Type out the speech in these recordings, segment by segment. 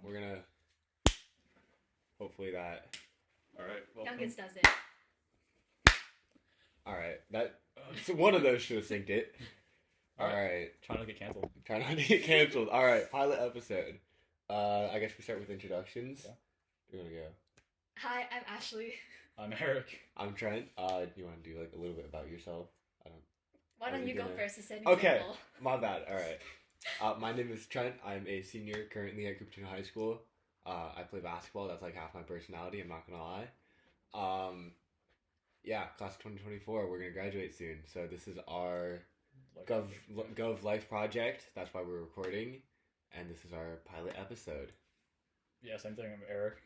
We're gonna. Hopefully that. Alright, welcome. Youngins does it. Alright, that. So one of those should have synced it. Alright. Trying not to get canceled. Try not to get canceled. Alright, pilot episode. I guess we start with introductions. Yeah. You're gonna go. Hi, I'm Ashley. I'm Eric. I'm Trent. You want to do like a little bit about yourself? Why don't you go first to set an Okay, example? my bad. Alright. My name is Trent. I'm a senior currently at Cupertino High School. I play basketball. That's like half my personality. I'm not gonna lie. Yeah, class of 2024. We're gonna graduate soon. So this is our Gov Life project. That's why we're recording, and this is our pilot episode. Yeah, same thing. I'm Eric.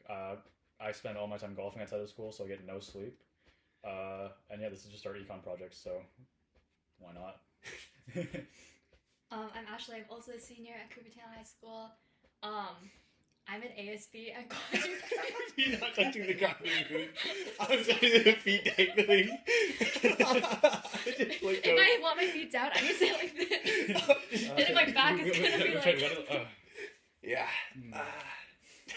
I spend all my time golfing outside of school, so I get no sleep. And yeah, this is just our econ project, so why not? I'm Ashley. I'm also a senior at Cupertino High School. I'm an ASB at You're not touching the ground. I'm saying the feet dangling. If I want my feet down, I can say like this. And then my back is gonna be like... Yeah.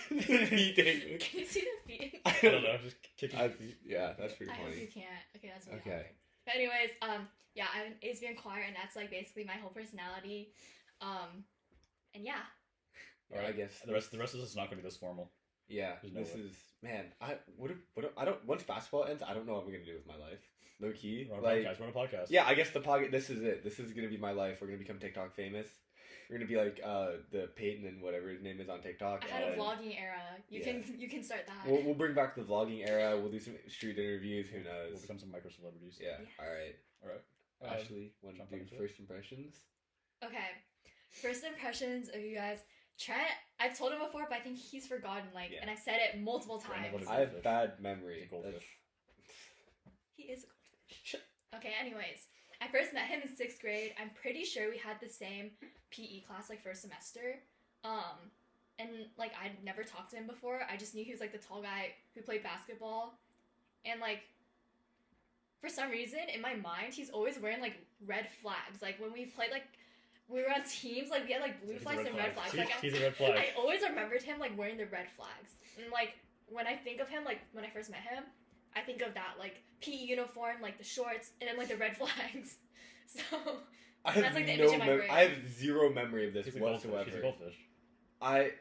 Feet dangling. Can you see the feet? I don't know, just kicking the feet. Yeah, that's pretty I hope funny. you can't. Okay, that's really Okay. hard. But anyways, yeah, I'm an ASB in choir, and that's like basically my whole personality. And yeah. Or I guess The rest of this is not going to be this formal. Yeah, There's no this way. is man. I don't. Once basketball ends, I don't know what I'm gonna do with my life. Low key, We're on like a podcast. yeah, I guess the podcast. This is it. This is gonna be my life. We're gonna become TikTok famous. We're gonna be like the Peyton and whatever his name is on TikTok. I had a vlogging era. You can start that. We'll bring back the vlogging era. We'll do some street interviews. Who knows? We'll become some micro celebrities. Yeah. Yes. All right. Ashley, want to jump do into it? first impressions? Okay. First impressions of you guys. Trent, I've told him before, but I think he's forgotten, and I've said it multiple Brandon, times. what is I have bad memory. He's a goldfish. He is a goldfish. Okay, anyways. I first met him in 6th grade. I'm pretty sure we had the same PE class, like, first semester. And, like, I'd never talked to him before. I just knew he was, like, the tall guy who played basketball. And, like, for some reason, in my mind, he's always wearing, like, red flags. Like, when we played, like, we were on teams, like, we had, like, blue flags and red flags. Like, He's a red flag. I always remembered him, like, wearing the red flags. And, like, when I think of him, like, when I first met him, I think of that, like, PE uniform, like, the shorts, and then, like, the red flags. So, that's, like, the image in my brain. I have zero memory of this He's a whatsoever. goldfish. He's a goldfish.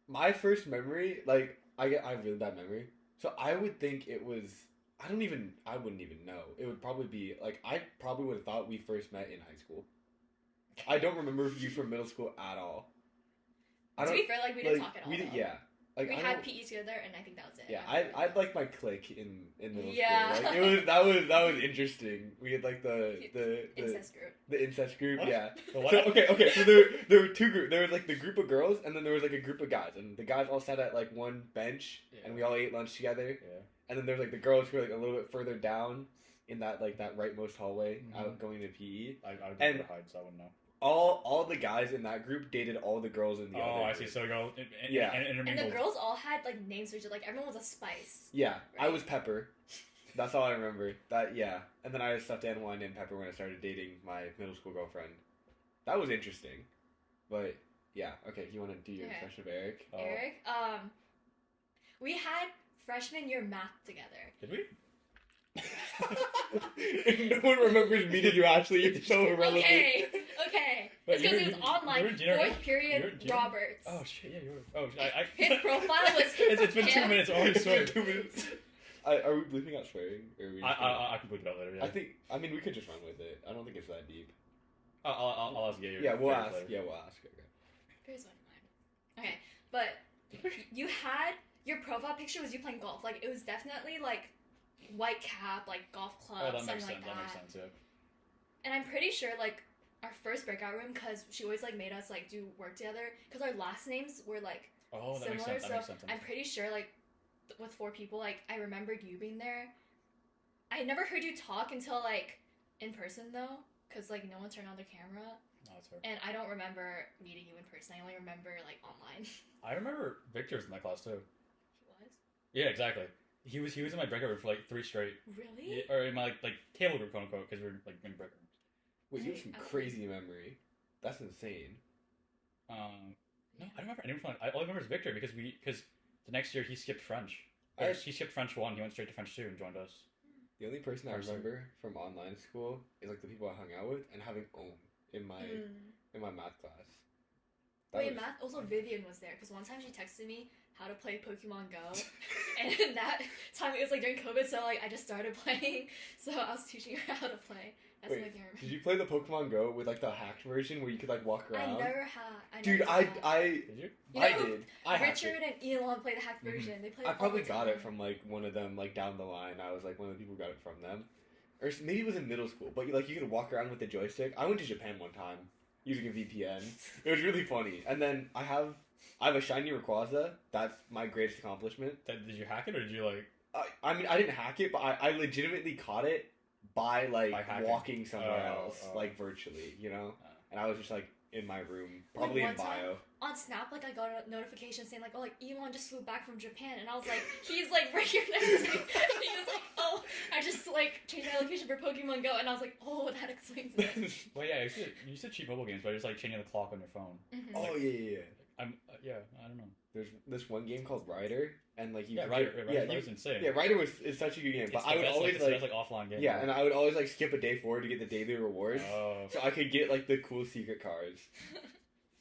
My first memory, like, I have really bad memory. So I would think it was, I wouldn't even know. It would probably be, like, I probably would have thought we first met in high school. I don't remember you from middle school at all. To be fair, like, we didn't talk at all. Yeah. Like, we had PE together, and I think that was it. Yeah, I'd like my clique in middle Yeah. school. Like, that was interesting. We had like the incest group. The incest group, What? yeah. What? So, okay. So there were two groups. There was like the group of girls, and then there was like a group of guys, and the guys all sat at like one bench, and we all ate lunch together. Yeah. And then there's like the girls who were like a little bit further down in that like that rightmost hallway out going to PE. I would And- never hide, so I wouldn't know. All the guys in that group dated all the girls in the other Oh, I see. group. So you go Yeah. And intermingled. the girls all had, like, names for each other. Like, everyone was a Spice. Yeah, I Right. was Pepper. That's all I remember. And then I had a stuffed animal named Pepper when I started dating my middle school girlfriend. That was interesting. But, yeah. Okay, you want to do your Okay. impression of Eric? Oh. Eric, we had freshman year math together. Did we? No one remembers meeting you, Ashley. You're so irrelevant. Okay. Wait, It's because you it was were- online, you were junior- 4th period, you were junior- Roberts. Oh, shit, yeah, you were. Oh, I His profile was it's been 2 him. minutes. Only It's been swear. 2 minutes. Are we bleeping out swearing? Or are we just gonna- I can put it out later. Yeah. I mean, we could just run with it. I don't think it's that deep. I'll ask you. Yeah, we'll favorite ask. flavor. Yeah, we'll ask. Okay. Here's one of mine. Okay, but you had, your profile picture was you playing golf. Like, it was definitely, like, white cap, like, golf club, Oh, that something makes like sense. that. That makes sense. Yeah. And I'm pretty sure, like, our first breakout room, because she always, like, made us, like, do work together, because our last names were, like, Oh, that makes similar, sense. That so makes sense. I'm pretty sure, like, with 4 people, like, I remembered you being there. I never heard you talk until, like, in person, though, because, like, no one turned on their camera, No, that's fair. and I don't remember meeting you in person. I only remember, like, online. I remember Victor's in my class too. She was? Yeah, exactly. He was in my breakout room for like 3 straight. Really? Yeah, or in my like table group, quote unquote, because we were like in breakout rooms. Wait, you have some Okay. crazy memory. That's insane. No, I don't remember anyone from all I remember is Victor because the next year he skipped French. He skipped French 1. He went straight to French 2 and joined us. The only person I remember from online school is like the people I hung out with and having in my math class. Math. Also, Vivian was there because one time she texted me how to play Pokemon Go, and that time it was like during COVID, so like I just started playing. So I was teaching her how to play. That's what I can remember. Did you play the Pokemon Go with like the hacked version where you could like walk around? I never had. Dude, did you? I did. Richard and Elon played the hacked version. They played. I probably got it from like one of them, like down the line. I was like one of the people who got it from them, or maybe it was in middle school. But like you could walk around with the joystick. I went to Japan one time using a VPN. It was really funny. And then I have a shiny Rayquaza. That's my greatest accomplishment. Did you hack it or did you like? I mean, I didn't hack it, but I legitimately caught it by walking somewhere else, like virtually, you know. And I was just like in my room, probably in bio. On Snap, like I got a notification saying like, oh, like Elon just flew back from Japan, and I was like, he's like right here next to me. And he was like, oh, I just like changed my location for Pokemon Go, and I was like, oh, that explains it. Well, yeah, you used to cheat mobile games by just like changing the clock on your phone. Mm-hmm. Oh yeah. I don't know. There's this one game called Ryder, and like you. Ryder's insane. Yeah, Ryder is such a good game, but I would always like offline game. Yeah, and I would always like skip a day forward to get the daily rewards, so I could get like the cool secret cards.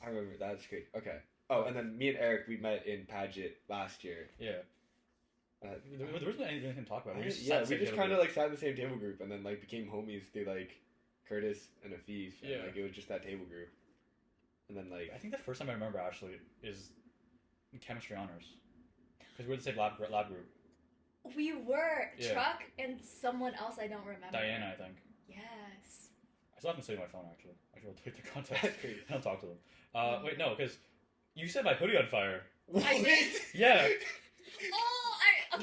I remember that's great. Okay. Oh, and then me and Eric we met in Paget last year. Yeah. There wasn't anything to talk about. We just kind of like sat in the same table group, and then like became homies through like Curtis and Afif. And, like it was just that table group. And then like I think the first time I remember actually is in chemistry honors because we were the same lab group. We were Truck and someone else I don't remember. Diana, I think. Yes. I still haven't saved my phone actually. I should delete their contacts. I don't talk to them. Wait, no, because you set my hoodie on fire. I did. Yeah. Oh, I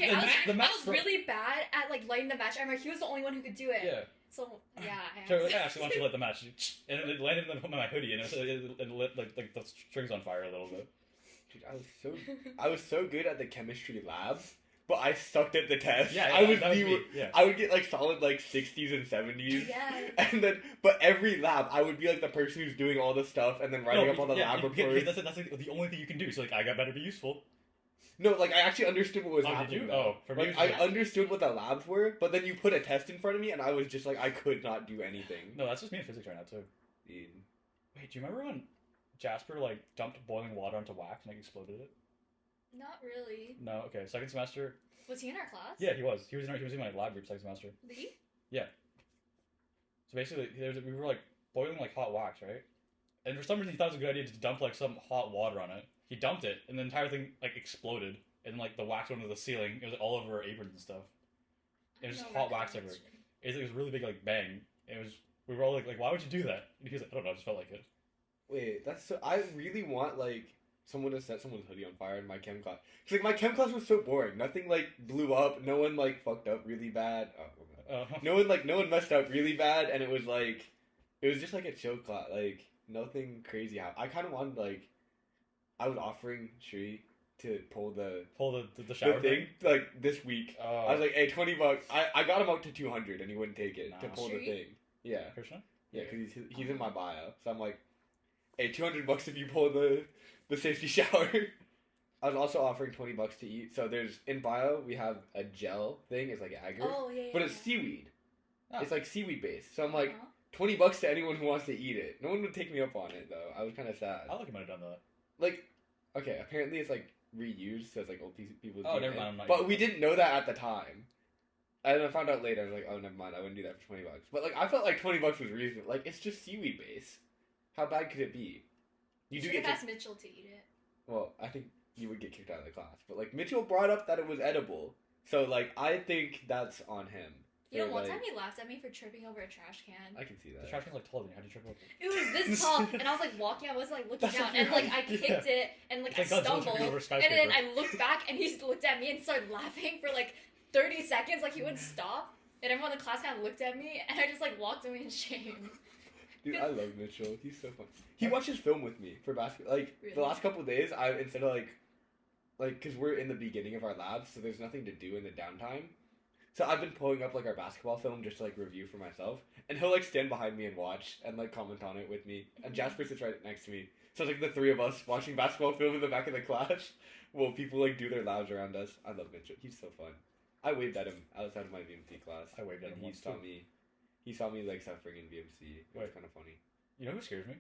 was really bad at like lighting the match. I remember he was the only one who could do it. Yeah. So yeah, I actually want you to light the match, and it landed on my hoodie, and it lit like the strings on fire a little bit. Dude, I was so good at the chemistry labs, but I sucked at the test. Yeah, I would get like solid like 60s and 70s. Yeah. And then, but every lab, I would be like the person who's doing all the stuff and then writing up all the lab reports. That's like the only thing you can do. So like, I better be useful. No, like I actually understood what was happening. Did you? Oh, for me, I understood what the labs were, but then you put a test in front of me, and I was just like, I could not do anything. No, that's just me in physics right now too. Dude. Wait, do you remember when Jasper like dumped boiling water onto wax and like exploded it? Not really. No. Okay. Second semester. Was he in our class? Yeah, he was. He was in my lab group second semester. Did he? Yeah. So basically, we were like boiling like hot wax, right? And for some reason, he thought it was a good idea to dump like some hot water on it. He dumped it, and the entire thing like exploded, and like the wax went into the ceiling. It was all over our aprons and stuff. It was just hot wax everywhere. It was really big, like bang. We were all like, why would you do that? And he was like, I don't know, I just felt like it. Wait, that's so. I really want like someone to set someone's hoodie on fire in my chem class. Cause like my chem class was so boring. Nothing like blew up. No one like fucked up really bad. No one messed up really bad, and it was just like a chill class. Like nothing crazy. I kind of wanted like. I was offering Shri to pull the shower thing like this week. I was like, hey, $20. I got him up to 200 and he wouldn't take it to pull the thing. Yeah. Krishna? Yeah, because he's in my bio. So I'm like, hey, $200 if you pull the safety shower. I was also offering $20 to eat. So there's in bio we have a gel thing. It's like agar. Oh yeah. But it's seaweed. Oh. It's like seaweed based. So I'm like, $20 to anyone who wants to eat it. No one would take me up on it though. I was kind of sad. I like you might have done that. Like, okay, apparently it's like reused, so it's like old people. Oh, never mind. But we didn't know that at the time. And I found out later. I was like, oh, never mind. I wouldn't do that for $20. But like, I felt like $20 was reasonable. Like, it's just seaweed base. How bad could it be? You should have asked Mitchell to eat it. Well, I think you would get kicked out of the class. But like, Mitchell brought up that it was edible, so like, I think that's on him. You know, one time he laughed at me for tripping over a trash can. I can see that. The trash can's like taller than you. How do you trip over it? It was this tall, and I was like walking. I wasn't like looking down, and like I kicked it, and like I stumbled, and then I looked back, and he looked at me and started laughing for like 30 seconds, like he wouldn't stop. And everyone in the class kind of looked at me, and I just like walked away in shame. Dude, I love Mitchell. He's so fun. He watches film with me for basketball. Like really? The last couple of days, I instead of like, because we're in the beginning of our labs, so there's nothing to do in the downtime. So I've been pulling up like our basketball film just to like review for myself, and he'll like stand behind me and watch and like comment on it with me. And Jasper sits right next to me, So it's like the three of us watching basketball film in the back of the class while people like do their labs around us. I love Mitchell. He's so fun. I waved at him outside of my VMC class. I waved at him and once, he saw too. me. He saw me like suffering in VMC. It was Wait. kind of funny. You know who scares me?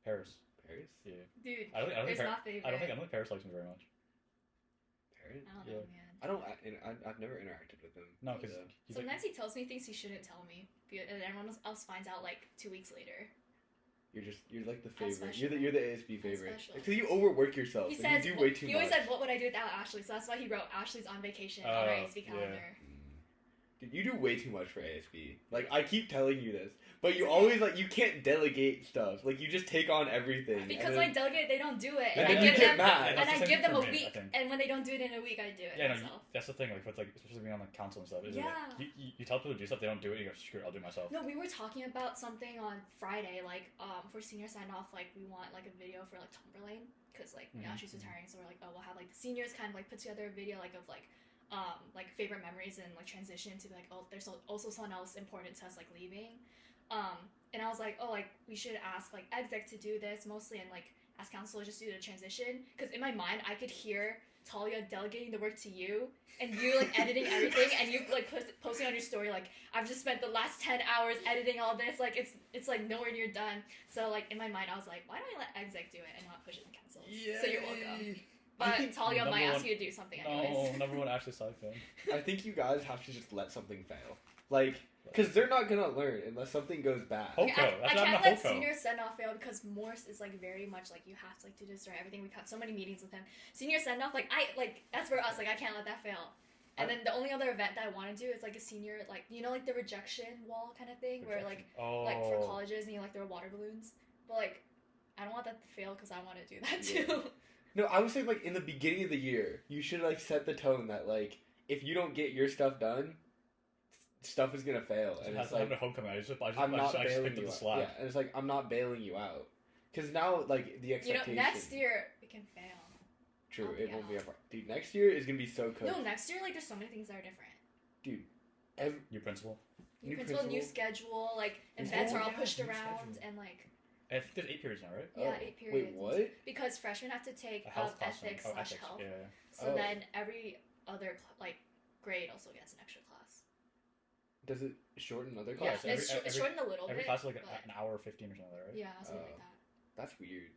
Paris. Paris? Yeah. Dude, I don't think it's Par- not favorite. I don't think Paris likes me very much. Paris? I don't Yeah. know, man. I've never interacted with him. No, because But, he's like, Sometimes he tells me things he shouldn't tell me, and everyone else finds out like 2 weeks later. you're like the I'm favorite. special. You're the ASB I'm favorite. special. Because you overwork yourself. He Like, says you do way too he always much. said, "What would I do without Ashley?" So that's why he wrote Ashley's on vacation on Oh, our ASB yeah. calendar. Dude, you do way too much for ASB. Like, I keep telling you this, but you It's always like you can't delegate stuff. Like, you just take on everything. Because and when I then, delegate, they don't do it, and and then I you give get them mad. and That's I the give same them a for me, I week, think. and when they don't do it in a week, I do it yeah, no, myself. that's the thing. Like, with like especially being on the council and stuff. Is Yeah. you tell people to do stuff, they don't do it. You go, screw it, I'll do it myself. No, we were talking about something on Friday, like for senior sign off, like we want like a video for like Tomberlane, because like Mhm. Ashley's retiring, so we're like, oh, we'll have like the seniors kind of like put together a video like of like favorite memories and like transition to be like, oh, there's also someone else important to us like leaving, and I was like, oh, like we should ask like exec to do this mostly, and like ask council to just do the transition, because in my mind I could hear Talia delegating the work to you, and you like editing everything, and you like posting on your story like, I've just spent the last 10 hours editing all this, like it's like nowhere near done. So like in my mind I was like, why don't I let exec do it and not push it to council? So you're welcome. I But think Talia might number ask one- you to do something No, anyways. number one Ashley side fan. I think you guys have to just let something fail. Like, because they're not gonna learn unless something goes bad. Hope- Okay, Hoko. I That's can't not let Hoko. senior send off fail because Morse is like very much like you have to like do this or everything. We've had so many meetings with him. Senior send off, like that's for us. Like I can't let that fail. And then the only other event that I want to do is like a senior, like you know, like the rejection wall kind of thing, where like for colleges and you like throw water balloons. But like I don't want that to fail because I want to do that too. No, I was saying like in the beginning of the year, you should like set the tone that like if you don't get your stuff done, stuff is gonna fail. And it's like having a homecoming. I just I'm not picked bailing up you the out. slack. Yeah, and it's like I'm not bailing you out because now like the You know, expectation. next year we can fail. True, I'll be it won't be a out. part. Dude, next year is gonna be so cooked. No, next year like there's so many things that are different. New principal. New principal, new schedule, like events are all pushed new around, schedule. and like I think there's 8 periods now, right? yeah, Oh, 8 periods. Wait, what? Because freshmen have to take A health class. ethics / health. Yeah. So Oh. then every other like grade also gets an extra class. Does it shorten other Yeah, Yeah, classes? so it's shortened a little Every bit. class is like but an hour 15 or something, right? yeah, something like Oh. that. That's weird.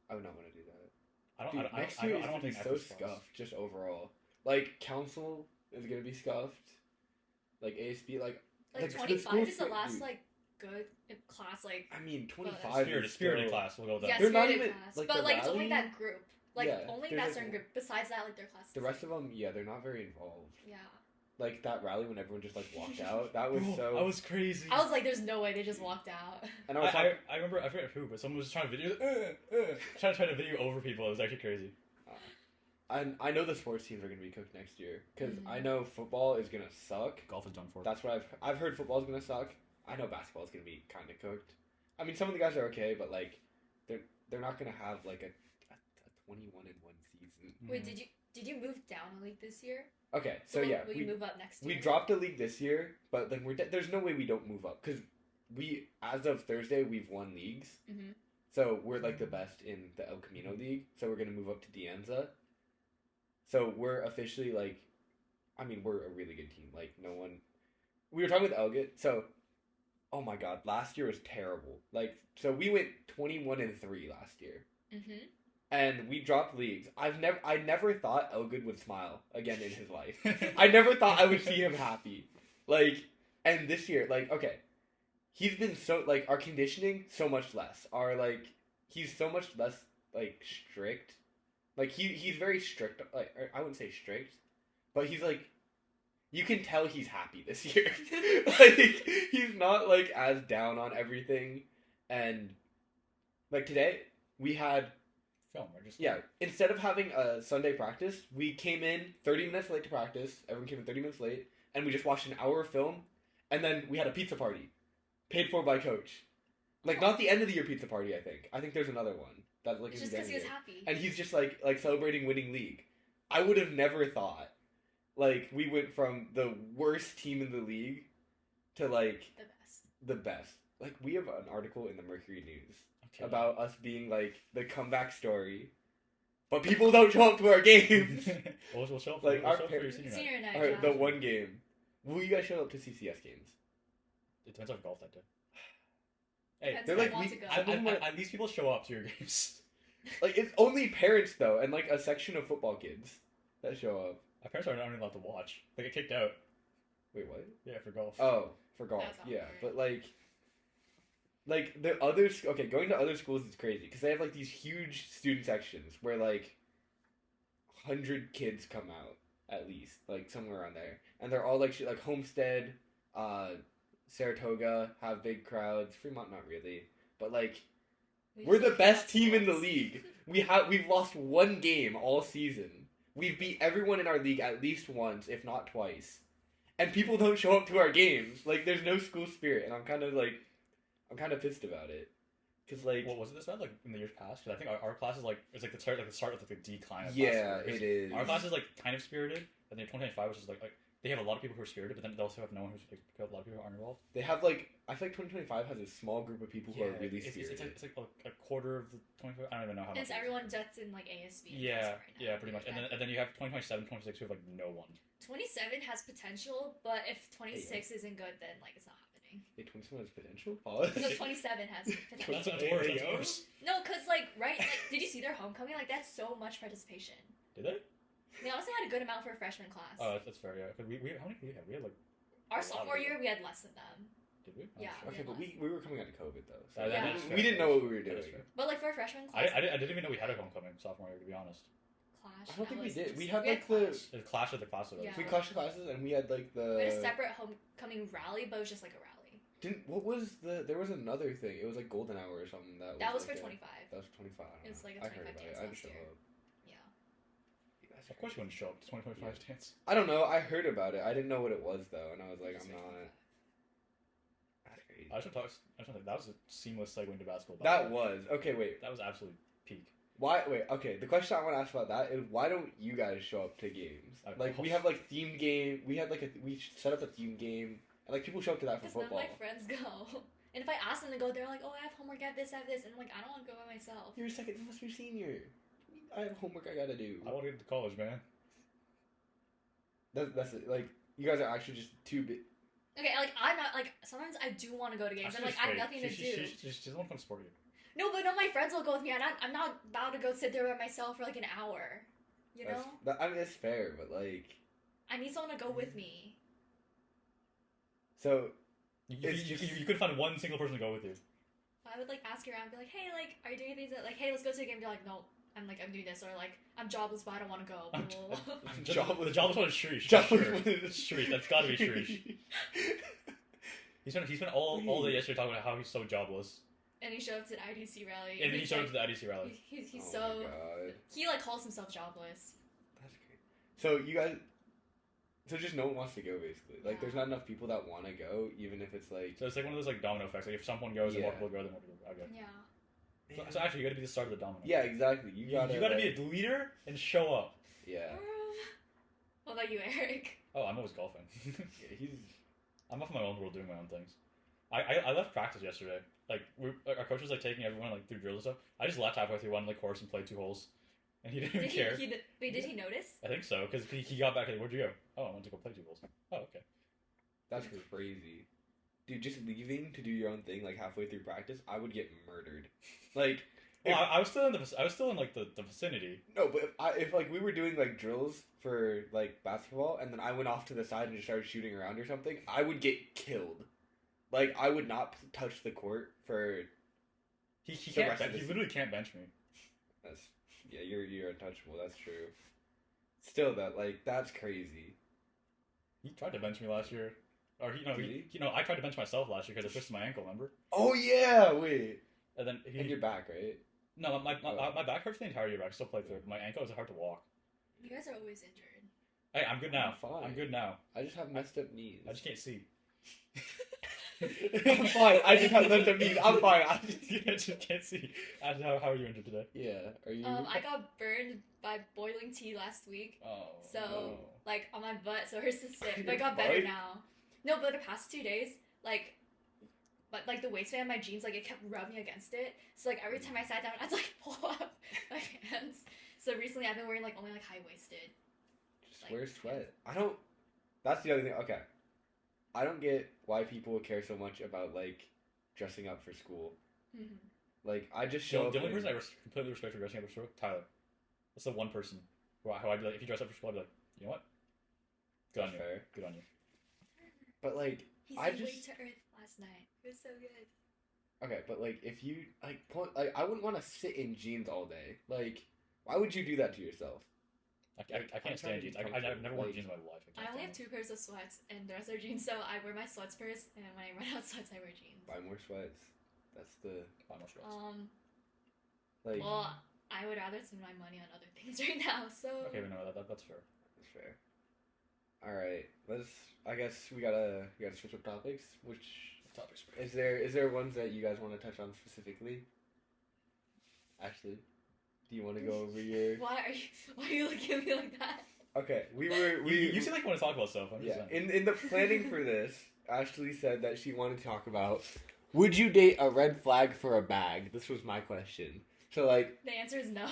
I would not want to do that. I don't. Dude, I don't. next I year don't, is I don't gonna be think so ethics class. scuffed just overall. Like council is gonna be scuffed. Like ASB, like Like the 25 school's is the pretty- last dude, like good class like I mean, that's 25 is Spirited still- class. We'll go with yeah that. They're not spirited even, class, like, but the like it's only rally? that group. Like Yeah, only there's, that like, certain group. Besides that, like their class. The rest of them, yeah, they're not very involved. Yeah. Like that rally when everyone just like walked out, that was Bro, so. I was crazy. I was like, there's no way they just walked out. and I was talking, I remember. I forget who, but someone was trying to video. Trying to video over people. It was actually crazy. and I know the sports teams are gonna be cooked next year because Mhm. I know football is gonna suck. Golf is done for. That's what I've heard. Football's gonna suck. I know basketball's gonna be kind of cooked. I mean, some of the guys are okay, but like, they're not gonna have like a 21-1 season. Wait, did you move down a league this year? Okay, so Will- yeah, will you move up next we year? dropped a league this year, but like there's no way we don't move up because we as of Thursday we've won leagues, Mm-hmm. so we're like the best in the El Camino League. So we're gonna move up to Dianza. So we're officially like, I mean, we're a really good team. Like no one. We were talking with Elgit, so. Oh my God! Last year was terrible. Like, so we went 21-3 last year, Mm-hmm. and we dropped leagues. I never thought Elgid would smile again in his life. I never thought I would see him happy. Like, and this year, like, okay, he's been so like our conditioning so much less. Our like, he's so much less like strict. Like he's very strict. Like I wouldn't say strict, but he's like. You can tell he's happy this year. Like, he's not, like, as down on everything. And, like, today, we had... Film, or just Yeah, instead of having a Sunday practice, we came in 30 minutes late to practice. Everyone came in 30 minutes late. And we just watched an hour of film. And then we had a pizza party. Paid for by Coach. Like, not the end of the year pizza party, I think. I think there's another one. That's, like, It's in just the because end he of was the year. happy. And he's just, like celebrating winning league. I would have never thought... Like, we went from the worst team in the league to, like, The best. the best. Like, we have an article in the Mercury News Okay. about us being like the comeback story, but people don't show up to our games. we'll show up, Like, we'll our show up for your parents- senior night. Senior night. Or yeah. the one game. Will you guys show up to CCS games? It depends on golf that day. Hey, Depends they're if I like want we- to go. some of them are- at least people show up to your games. Like, it's only parents though, and like a section of football kids that show up. My parents are not even allowed to watch. They get kicked out. Wait, what? Yeah, for golf. Oh, for golf. That's not Yeah, fair. but like the other okay, going to other schools is crazy because they have like these huge student sections where like 100 kids come out at least, like somewhere around there, and they're all like like Homestead, Saratoga have big crowds. Fremont not really, but like We we're just the look best at team in the sports. league. We've lost one game all season. We've beat everyone in our league at least once, if not twice. And people don't show up to our games. Like, there's no school spirit, and I'm kind of pissed about it. Cause like, What was it this bad like in the years past? Because I think our class is like it's like the start of like the decline. Of yeah, classes, it is. Our class is like kind of spirited, and then 2025 which is like they have a lot of people who are spirited, but then they also have no one who's like a lot of people who aren't involved. They have like, I feel like 2025 has a small group of people who are really it's spirited. like a quarter of the 25. I don't even know how much. It's it is. everyone that's in like ASB. Yeah, right now. yeah, pretty much. And then you have 2027, 26 who have like no one. 27 has potential, but if 26 isn't good, then like it's not happening. Hey, 27 has potential. Pause. No, 27 has potential. That's worse. That's worse. No, cause like like did you see their homecoming? Like that's so much participation. Did they? They honestly had a good amount for a freshman class. Oh, that's fair. Yeah. 'Cause we how many did we have? We had like Our a lot of sophomore year, people. we had less than them. did we? Yeah. Okay, but we were coming out of COVID though. So that is we fair. didn't know what we were That is doing. fair. But like for a freshman class, I didn't even know we had a homecoming sophomore year, to be honest. Clash. I don't think we was did. just- We had like Clash. the The clash of the class of us. Yeah. we clashed classes and we had like We had the a separate homecoming rally, but it was just like a rally. what was there was another thing. It was like golden hour or something That was like for a- 25. That was 25. I don't It was know. like a I heard 25 about it. dance I didn't last show year. up. Yeah. That's Of course you wouldn't show up to 2025 dance. I don't know. I heard about it. I didn't know what it was though, and I was like, Just I'm for not. 25. That's crazy. I just want to talk. That was a seamless segue into basketball. by That the way. was okay. Wait, That was absolutely peak. why? Wait, okay. The question I want to ask about that is why don't you guys show up to games? Like we have like themed game. We had like we set up a theme game, and like people show up to that for Because none of football. my friends go. And if I ask them to go, they're like, "Oh, I have homework, I have this, and I'm like, I don't want to go by myself." You're a second semester senior. I have homework I gotta do. I want to get to college, man. That's it. Like you guys are actually just too big. Okay, like I'm not like sometimes I do want to go to games. I'm like I have nothing to do. She doesn't want to come support you. No, but none of my friends will go with me. I'm not about to go sit there by myself for like an hour. You know, I mean, it's fair, but like, I need someone to go with me. so You couldn't find one single person to go with you. I would like ask around, be like, "Hey, like, are you doing things that like, hey, let's go to a game?" They're like, "No, I'm doing this," or like, "I'm jobless, but I don't want to go." I'm Blah, blah, blah. Jobless. The jobless one is Shrish. Jobless. Shrish. That's gotta be Shrish. He spent all day yesterday talking about how he's so jobless, And he showed up to the IDC rally. and then he he's showed up like, to the IDC rally. He's Oh so my God. he like calls himself jobless. That's great. So you guys, so just no one wants to go basically. Like, Yeah. there's not enough people that want to go, even if it's like. So it's like one of those like domino effects. Like if someone goes and Yeah. more people go, then more people go. Okay. Yeah. So actually, you gotta be the start of the domino. Yeah, exactly. You gotta. You gotta be a leader and show up. Yeah. What about you, Eric? Oh, I'm always golfing. Yeah, he's. I'm off in my own world doing my own things. I left practice yesterday. Like our coach was like taking everyone like through drills and stuff. I just left halfway through one like course and played 2 holes, and he didn't even care. Wait, did he notice? I think so because he got back and where'd you go? Oh, I went to go play 2 holes. Oh, okay. That's crazy. Dude, just leaving to do your own thing like halfway through practice, I would get murdered. Like. Well, I was still in like the vicinity. No, but if like we were doing like drills for like basketball, and then I went off to the side and just started shooting around or something, I would get killed. Like I would not touch the court for. He The can't. rest of He the literally can't bench me. That's yeah, you're untouchable. That's true. Still, that's crazy. He tried to bench me last year, or Did he? I tried to bench myself last year because I twisted my ankle. Remember? Oh yeah, wait. And then And your back, right? no, my back hurts the entire year. But I still play through. My ankle is hard to walk. You guys are always injured. Hey, I'm good now. I'm fine. I'm good now. I just have messed up knees. I just can't see. I'm fine. I just have messed up knees. I'm fine. I just can't see. How are you injured today? yeah. Are you? I got burned by boiling tea last week. Oh. So, no. like, on my butt, so it hurts to sit. But Your I got better butt? now. No, but the past 2 days, like, but like the waistband of my jeans, like it kept rubbing against it. So like every time I sat down, I'd like pull up my pants. So recently, I've been wearing like only like high waisted. Just wear sweat. I don't. That's the other thing. Okay, I don't get why people care so much about like dressing up for school. Mm-hmm. Like I just show up. The only person I completely respect for dressing up for school, Tyler. That's the one person how I'd be like, if you dress up for school, I'd be like, you know what? Good on you. Fair. Good on you. But like, He I said just. Wait to Earth last night. It was so good. Okay, but like if you like I wouldn't want to sit in jeans all day. Like, why would you do that to yourself? I can't stand jeans. I've never worn jeans in my life. I only have 2 pairs of sweats, and the rest are jeans. So I wear my sweats first, and when I run out of sweats, I wear jeans. Buy more sweats. That's the. Buy more sweats. Like. Well, I would rather spend my money on other things right now. So. Okay, but no, that's fair. That's fair. All right, I guess we gotta switch up topics. Which topics? Is there ones that you guys want to touch on specifically? Ashley, do you want to go over your? Why are you looking at me like that? Okay, You seem like you want to talk about stuff. In the planning for this, Ashley said that she wanted to talk about, would you date a red flag for a bag? This was my question. So like. The answer is no.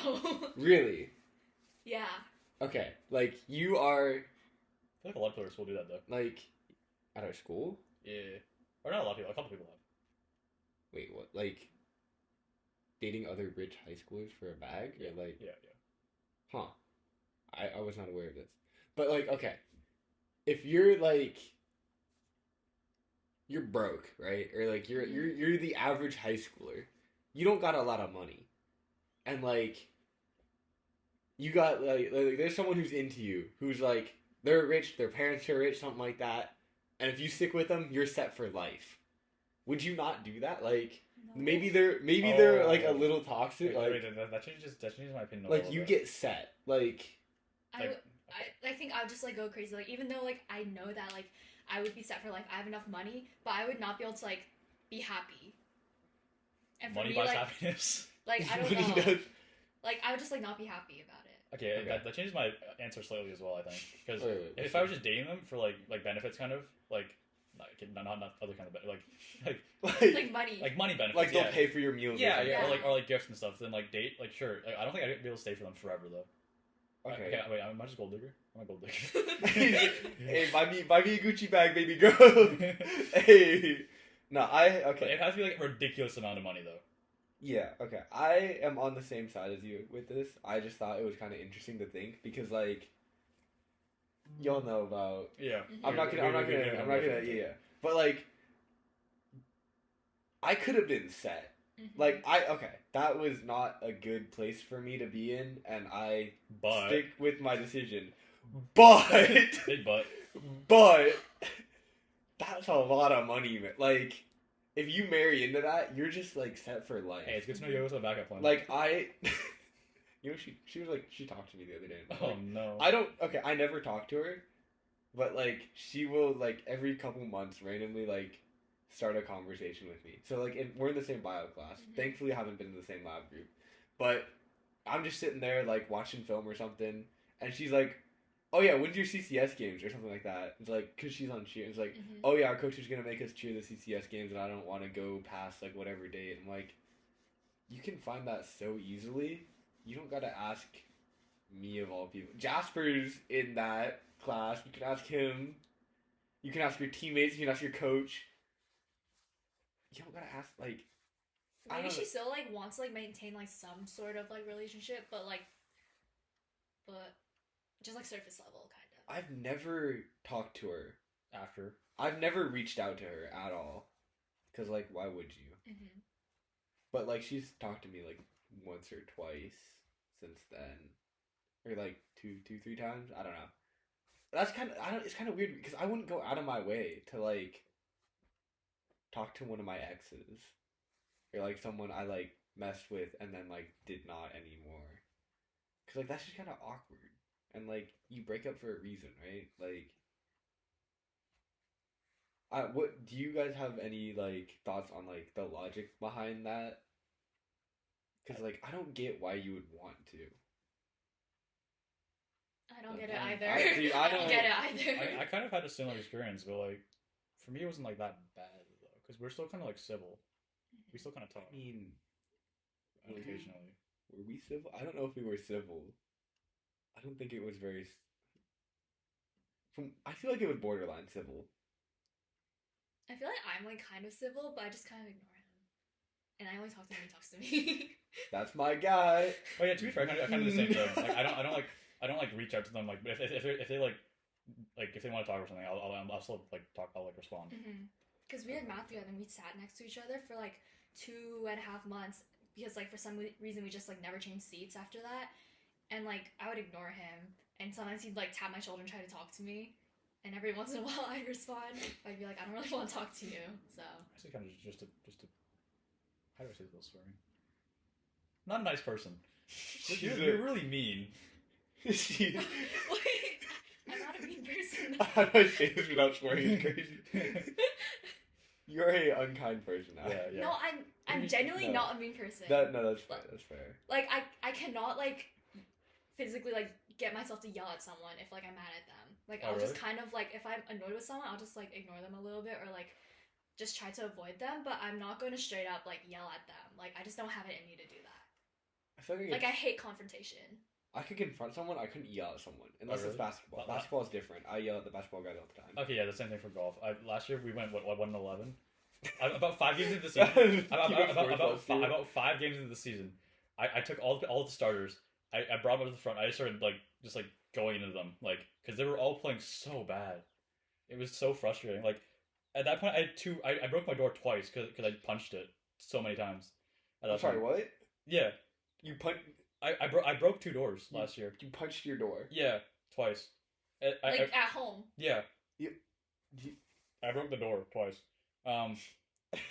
Really? Yeah. Okay, like you are. I feel like a lot of people at school do that though. Like, at our school? Yeah. Or not a lot of people. A couple people have. Wait, what? Like, dating other rich high schoolers for a bag? Yeah. Or like. Yeah. Huh. I was not aware of this. But like, okay, if you're like. You're broke, right? Or like you're the average high schooler. You don't got a lot of money, and like. You got like there's someone who's into you who's like. They're rich, their parents are rich, something like that. And if you stick with them, you're set for life. Would you not do that? Like, no. maybe they're like a little toxic. Like, that changes my opinion. Like, you get set. Like, I think I would just like go crazy. Like, even though like I know that like I would be set for life, I have enough money, but I would not be able to like be happy. And for money me, buys like, happiness. Like I don't Money know. does. Like I would just like not be happy about it. Okay. That changes my answer slightly as well. I think because Wait, if I was just dating them for like benefits, kind of like not other kind of Like money. like money benefits. Like they'll pay for your meals. Yeah, or yeah, something. or like gifts and stuff. Then like date, like sure. Like, I don't think I'd be able to stay for them forever though. Okay. Wait, am I just gold digger? I'm a gold digger. Hey, buy me a Gucci bag, baby girl. Hey. No, okay. But it has to be like a ridiculous amount of money though. Yeah, okay. I am on the same side as you with this. I just thought it was kind of interesting to think because, like, y'all know about. Yeah. I'm not gonna. Yeah. But like, I could have been set. Mm-hmm. Like that was not a good place for me to be in, and I But stick with my decision. But big butt. but that's a lot of money, man. Like. If you marry into that, you're just like set for life. Hey, it's good to know you always have a backup plan. Like you know, she was like she talked to me the other day. Oh like, no. I never talked to her, but like she will like every couple months randomly like start a conversation with me. So like we're in the same bio class. Mm-hmm. Thankfully, I haven't been in the same lab group, but I'm just sitting there like watching film or something, and she's like, "Oh yeah, when's your CCS games?" or something like that. It's like, cause she's on cheer. It's like, "Oh yeah, our coach is gonna make us cheer the CCS games, and I don't want to go past like whatever date." I'm like, you can find that so easily. You don't gotta ask me of all people. Jasper's in that class. You can ask him. You can ask your teammates. You can ask your coach. You don't gotta ask like. Maybe she still like wants to like maintain like some sort of like relationship, but just like surface level kind of. I've never talked to her After. I've never reached out to her at all, cause like why would you? Mm-hmm. But like she's talked to me like once or twice since then, or like two, 3 times. I don't know. That's kind of it's kind of weird because I wouldn't go out of my way to like talk to one of my exes, or like someone I like messed with and then like did not anymore. Cause like that's just kind of awkward, and like you break up for a reason, right? Like. What do you guys have any like thoughts on like the logic behind that? Because like I don't get why you would want to. I don't Like, get it I- either. see, I I don't don't- get it either. I kind of had a similar experience, but like for me it wasn't like that bad though, Because we're still kind of like civil. We still kind of talk. I mean, Occasionally. were we civil? I don't know if we were civil. I don't think it was very. I feel like it was borderline civil. I feel like I'm like kind of civil, but I just kind of ignore him, and I only talk to him when he talks to me. That's my guy. Oh yeah, to be fair, I kind of do the same thing. Like I don't like reach out to them. Like if they like if they want to talk or something, I'll still like talk. I'll like respond. Because we had math together and we sat next to each other for like 2.5 months because like for some reason we just like never changed seats after that, and like I would ignore him, and sometimes he'd like tap my shoulder and try to talk to me, and every once in a while I'd respond. I'd be like, I don't really want to talk to you. So Actually, kind of just to how do I say this story? Not a nice person. You're really mean. Wait, I'm not a mean person. How do I say this without swearing? It's crazy. You're a unkind person. Yeah. No, I'm genuinely no. not a mean person. No, that's fair. That's fair. Like I cannot like physically like get myself to yell at someone if like I'm mad at them. Like I'll just kind of like if I'm annoyed with someone, I'll just like ignore them a little bit or like just try to avoid them. But I'm not going to straight up like yell at them. Like I just don't have it in me to do that. I feel like I hate confrontation. I could confront someone. I couldn't yell at someone unless it's basketball. Well, basketball is different. I yell at the basketball guys all the time. Okay, yeah, the same thing for golf. Last year we went 1-11. About 5 games into the season. about 5 games into the season, I took all the starters. I brought them to the front. I just started just going into them because they were all playing so bad. It was so frustrating. Like at that point, I broke my door twice because I punched it so many times. I'm sorry, what? Yeah, you punched. I broke 2 doors last year. You punched your door. Yeah, twice. At home. Yeah. I broke the door twice.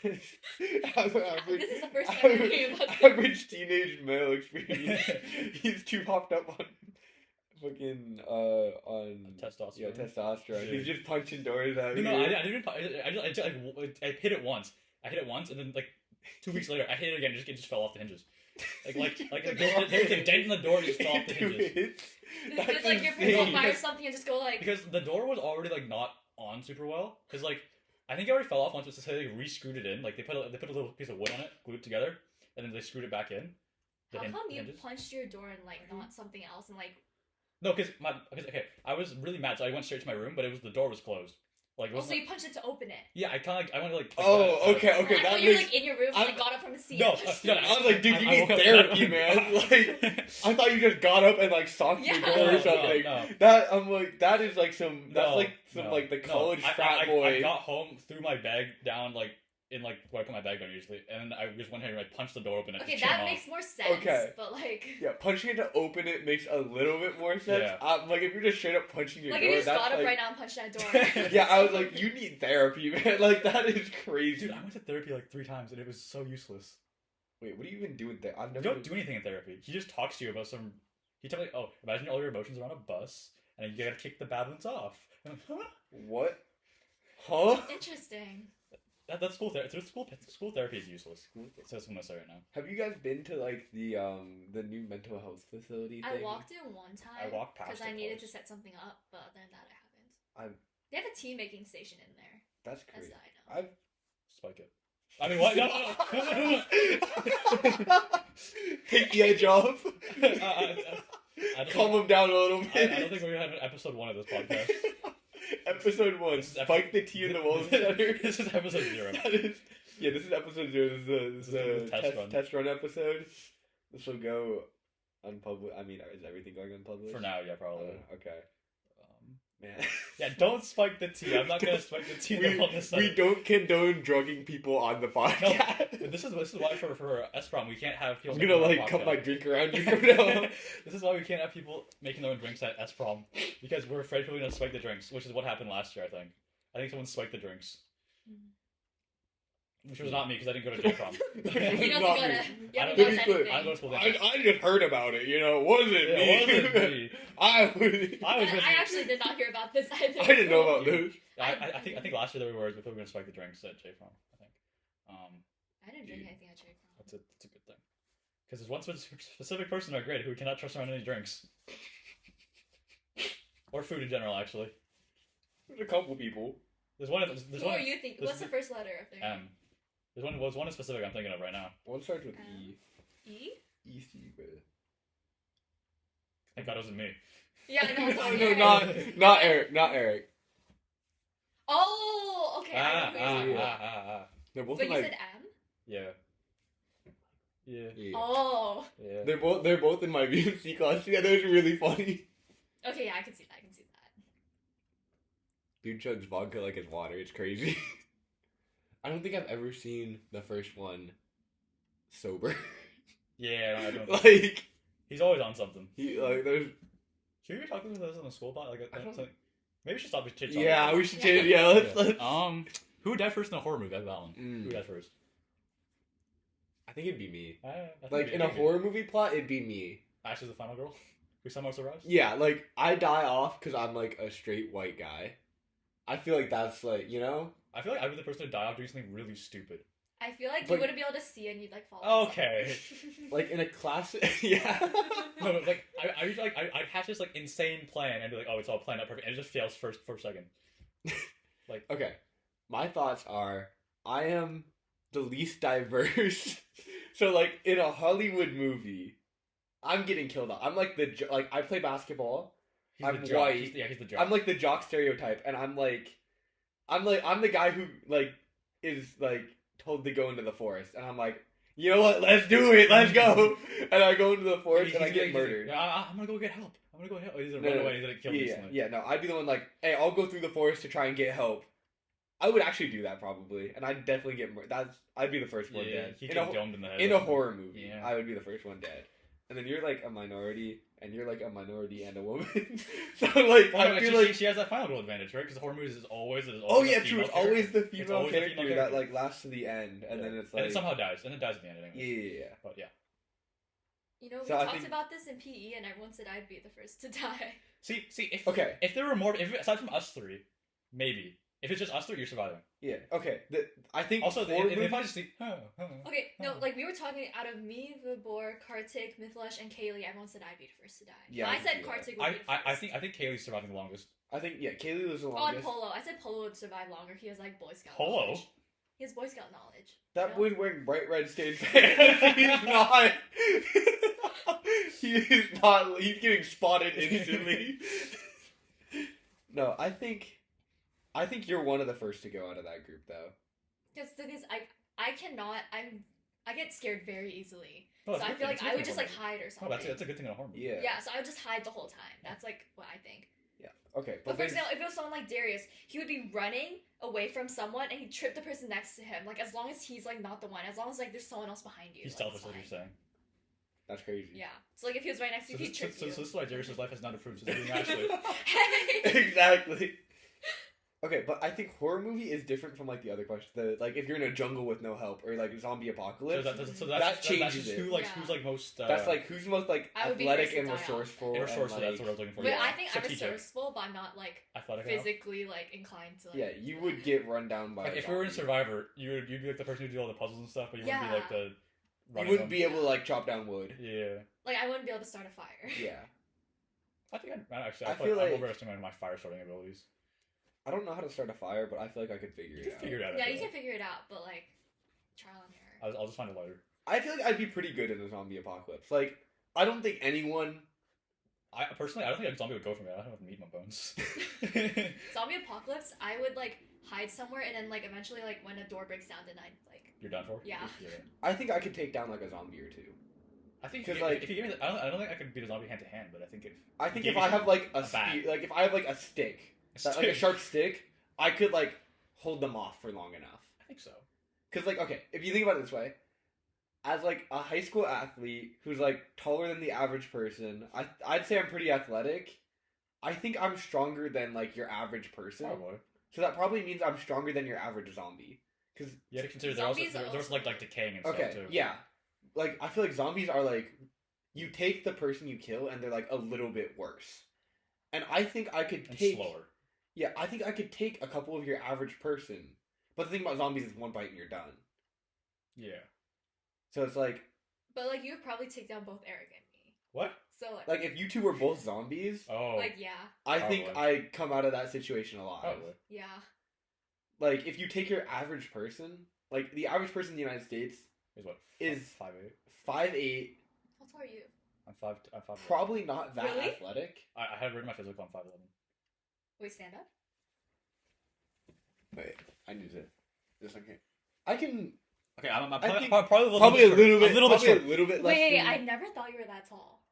This is the first time I'm hearing about this. Average teenage male experience. He's too hopped up on fucking on testosterone. Yeah, testosterone. Yeah. He's just punching doors out. No, I didn't. I hit it once. And then 2 weeks later, I hit it again. It just fell off the hinges. There was a dent in the door and just fell off the hinges. It's like your parents will fire something and just go like. Because the door was already not on super well. Because I think it already fell off once. So they re-screwed it in. They put a little piece of wood on it, glued it together, and then they screwed it back in. How come you punched your door and not something else and No, because I was really mad, so I went straight to my room, but the door was closed. So you punched it to open it. Yeah, I went okay. I thought you were in your room and got up from the seat. No, I was like, dude, you need therapy, man. I thought you just got up and socked your door or something. No. That I'm like, that is some the college frat boy. I got home, threw my bag down in where I put my bag down usually, and I just went ahead and I punched the door open. Okay, that makes more sense. Okay, but yeah, punching it to open it makes a little bit more sense. Yeah. If you're just straight up punching your door, if you just that's got up right now and punched that door. Yeah, I was like, you need therapy, man. That is crazy. Dude, I went to therapy 3 times and it was so useless. Wait, what do you even do with that? You don't do anything in therapy. He just talks to you about some. He tells me, imagine all your emotions are on a bus and you gotta kick the bad ones off. And I'm like, huh? What? Huh? Interesting. That's school therapy. School therapy is useless. So that's what I'm gonna say right now. Have you guys been to the new mental health facility thing? I walked in one time. I walked past because I needed to set something up, but other than that, I haven't. They have a tea making station in there. That's crazy. That's what I know. Spike it. I mean, what? No. Take the edge off. Calm them down a little bit. I don't think we're gonna have an episode 1 of this podcast. Episode 1. Spike the tea in the wall center. This is episode 0. This is episode 0. This is a test run episode. This will go unpublished. I mean, is everything going unpublished? For now, yeah, probably. Okay. Man. Yeah, don't spike the tea. I'm not gonna spike the tea. We don't condone drugging people on the podcast. No, this is why for S-Prom we can't have people. I'm gonna cut my drink around you from now. This is why we can't have people making their own drinks at S-Prom because we're afraid people are gonna spike the drinks, which is what happened last year. I think someone spiked the drinks. Which was not me because I didn't go to J-Prom. He doesn't go to. I don't go to school. I just heard about it. Wasn't me. I actually did not hear about this either. I didn't know about this. I think last year there were words people were going to spike the drinks at J-Prom. I think. I didn't drink anything at J-Prom. That's a good thing. Because there's one specific person in our grade who we cannot trust around any drinks. Or food in general, actually. There's a couple people. There's one. There's Who one. are you thinking? there's What's the first letter of their name? M. There's one in specific I'm thinking of right now. One starts with E. E? E-C, bro. Thank God it wasn't me. Yeah, I know. It's No, not no, Eric. not Eric. Not Eric. Oh, okay. I know who you're talking about. They're both But in you my. said M? Yeah. Yeah. Yeah. Oh. Yeah. They're both in my VNC class. Yeah, that was really funny. Okay, yeah, I can see that. I can see that. Dude chugs vodka like it's water. It's crazy. I don't think I've ever seen the first one sober. Yeah, I don't. Like He's always on something. there's. Should we be talking about this on the school pod? Like, I don't- maybe we should stop chit Yeah, we should Yeah. change. Yeah, let's. Who would die first in a horror movie? That's that one. Mm. Who would die first? I think it'd be me. I think Like it- in it a could be. horror movie plot, it'd be me. Ashley's the final girl. Who somehow survives. Yeah, like I die off because I'm like a straight white guy. I feel like that's like I feel like I'd be the person to die off doing something really stupid. I feel like But- you wouldn't be able to see and you'd like fall. Okay. like in a class. Yeah. No, but like I'd hatch this like insane plan and be like, oh, it's all planned out perfect, and it just fails for a second. Okay, my thoughts are I am the least diverse. So like in a Hollywood movie, I'm getting killed off. I'm like like I play basketball. He's I'm the jock. white. He's the jock. I'm like the jock stereotype, and I'm the guy who like is like told to go into the forest, and I'm like, you know what? Let's do it. Let's go. And I go into the forest and I get murdered. I'm gonna go get help. I'm gonna go help. He's gonna No, run no, away. He's gonna kill me instantly. Yeah, no, I'd be the one like, hey, I'll go through the forest to try and get help. I would actually do that probably, and I'd definitely get I'd be the first one dead. He In get a, domed in the head. in a horror movie, Yeah. I would be the first one dead. And then you're like a minority, and you're like a minority and a woman. So like, Well, no, I feel like she has that final girl advantage, right? Because horror movies is always oh a yeah, female true. It's character. always the It's female always the character female that character. like lasts to the end, and Yeah. then it's and like it somehow dies, and it dies at the end anyway. yeah. But yeah. You know, we So I talked think- about this in PE, and everyone said I'd be the first to die. See, if Okay. if there were more, aside from us three, maybe. If it's just us three, you're surviving. Yeah. Okay. I think Also, horror if I movies- just see, Okay, no, like we were talking out of me, Vibor, Kartik, Mithlesh, and Kaylee, everyone said I'd be the first to die. Yeah, But I I can said see that. Kartik would be the first. I think Kaylee's surviving the longest. I think Kaylee was the Oh, and longest. Polo. I said Polo would survive longer. He has like Boy Scout Polo? knowledge. He has Boy Scout knowledge. That No. boy's wearing bright red stage pants. He's not. He is not. He's getting spotted instantly. No, I think you're one of the first to go out of that group, though. Because the thing is, I cannot. I get scared very easily. Oh, So that's I good feel thing. like That's I good would thing just in like horror hide or movie. something. Oh, that's a good thing in a horror movie. Yeah. Yeah, so I would just hide the whole time. That's like what I think. Okay, But for there's- example, if it was someone like Darius, he would be running away from someone and he'd trip the person next to him. Like as long as he's like not the one, as long as like there's someone else behind you. He's like, selfish, it's what you're fine. saying. that's crazy. Yeah. So like if he was right next to So you, he'd trip this you. is why Darius' life has not improved since being Ashley. Hey! Exactly. Okay, but I think horror movie is different from like the other question. Like if you're in a jungle with no help or like zombie apocalypse, that changes just it. who's like most. That's like who's most like I would be athletic first to and die off. resourceful. and resourceful. and, That's like, what I was looking for. But yeah. I think I'm Strategic. resourceful, but I'm not like Athletic enough. physically like inclined to like. Yeah, you would get run down by. Like a if we were in zombie. Survivor, you'd be like the person who'd do all the puzzles and stuff, but you wouldn't be Yeah. like the. You running wouldn't one. be able to like chop down wood. Yeah. Like I wouldn't be able to start a fire. Yeah. I think I I feel I'm like- overestimating my fire starting abilities. I don't know how to start a fire, but I feel like I could figure You it can out. figure it out. Yeah, I you feel can figure it out, but like trial and error. like. I'll just find a lighter. I feel like I'd be pretty good in a zombie apocalypse. Like I don't think anyone. I personally, I don't think a zombie would go for me. I don't have meat in my bones. Zombie apocalypse, I would like hide somewhere and then like eventually like when a door breaks down, then I'd like. You're done for. Yeah. I think I could take down like a zombie or two. I think 'Cause, if, like- if you give me, I don't think I could beat a zombie hand to hand, but I think if I think Give if you I have like a a bat. like if I have like a stick, like a sharp stick, I could like hold them off for long enough. I think so. Cause like okay, if you think about it this way, as like a high school athlete who's like taller than the average person, I'd say I'm pretty athletic. I think I'm stronger than like your average person. Probably. So that probably means I'm stronger than your average zombie. Cause You have to consider they're also Zombies are they're also like decaying and stuff okay, too. yeah, like I feel like zombies are like you take the person you kill and they're like a little bit worse. And I think I could And take slower. Yeah, I think I could take a couple of your average person. But the thing about zombies is one bite and you're done. Yeah. So it's like But like you would probably take down both Eric and me. What? So like. like if you two were both zombies, Oh. Like yeah, I think Probably. I come out of that situation alive. Probably. yeah. like if you take your average person, like the average person in the United States Is what? is 5'8"? 5'8", How tall are you? I'm 5. I'm 5. probably not that Really? athletic. I had written my physical on 5'11". Wait, stand up. Wait, I need to. This one here. I can. Okay, I'm I probably, think probably a little bit, a little bit probably short. a little bit less. Wait, than- I never thought you were that tall.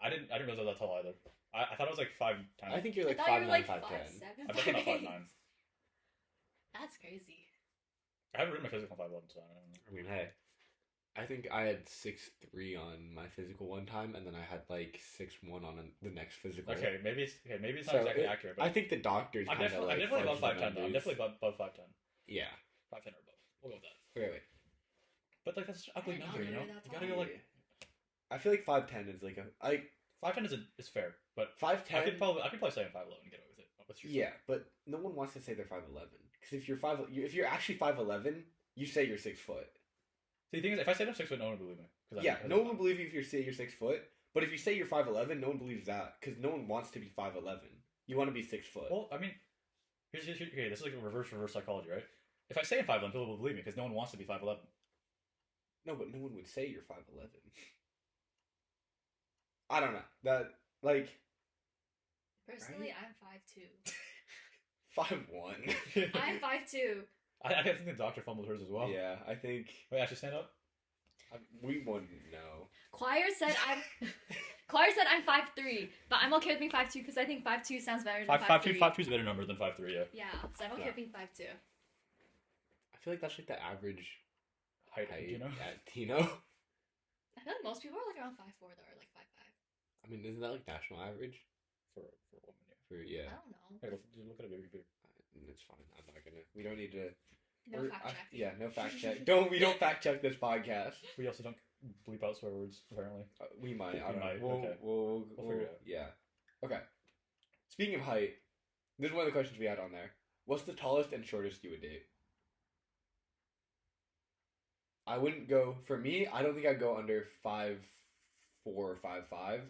I didn't realize I was that tall either. I thought it was like 5'10". I think you're like I thought you were 5'9", like 5'10". 5'7", I'm definitely not 5'9". That's crazy. I haven't written my physical on 5'11", so I don't know. I mean, hey, I think I had 6'3" on my physical one time, and then I had like 6'1" on the next physical. Okay, maybe it's not So exactly accurate, but I think the doctors I'm kind of definitely, like. I'm definitely above fudged the 5'10". though. I'm numbers. definitely above 5'10". Yeah. 5'10" or above. We'll go with that. Wait. But like that's an ugly I didn't number, know you you know. were that You gotta tall. go like I feel like 5'10" is like a 5'10" is fair, but 5'10". I could probably say I'm 5'11" and get away with it. What's your Yeah, but no one wants to say they're 5'11", because if you're actually 5'11", you say you're 6 foot. See, the thing is, if I say I'm 6 foot, no one will believe me. Yeah, no one will believe you if you say you're 6 foot. But if you say you're 5'11", no one believes that, because no one wants to be 5'11". You want to be 6 foot. Well, I mean, here's okay. This is like a reverse psychology, right? If I say I'm 5'11", people will believe me because no one wants to be 5'11". No, but no one would say you're 5'11". I don't know. That, like... Personally, Right? I'm 5'1". 5'2". I'm 5'2". I think the doctor fumbled hers as well. Yeah, I think... Wait, actually stand up. We wouldn't know. Choir said I'm 5'3", but I'm okay with being 5'2" because I think 5'2" sounds better than 5'3". 5'2" is a better number than 5'3", yeah. Yeah, so I'm okay with being 5'2". I feel like that's like the average Height, you know? at Tino. I feel like most people are like around 5'4" though, or like 5'5". I mean, isn't that like national average? For a woman, yeah. Yeah. I don't know. Hey, look at a baby computer. It's fine. I'm not gonna. We don't need to. No fact check. Yeah, no fact check. We don't fact check this podcast. We also don't bleep out swear words, apparently. We might. I We don't know. might, We'll, okay. we'll figure it out. Yeah. Okay. Speaking of height, this is one of the questions we had on there. What's the tallest and shortest you would date? I wouldn't go. For me, I don't think I'd go under 5'4" or 5'5".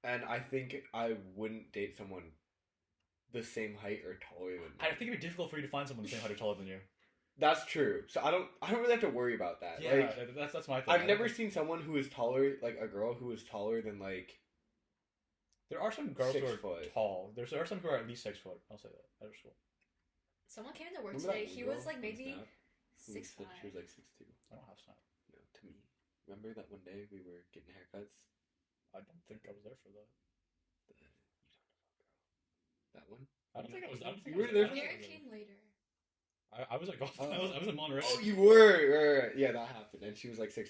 And I think I wouldn't date someone the same height or taller than me. I think it'd be difficult for you to find someone the same height or taller than you. That's true. So I don't really have to worry about that. Yeah, Like, that's my thing. I've never seen someone who is taller, like a girl who is taller than like. There are some girls 6 who are foot. tall. There are some who are at least 6 foot. I'll say that. At our school. Someone came into work Remember today. that He girl was like on maybe Snap who was 6'5". She was like 6'2". I don't have Snap. No, to me. Remember that one day we were getting haircuts? I don't think I was there for that. That one? I don't think I was. I don't think You I were was there I don't Garrett think came later. I was at golf. Oh. I was in Monterey. Oh, you were. Right. Yeah, that happened, and she was like 6'2".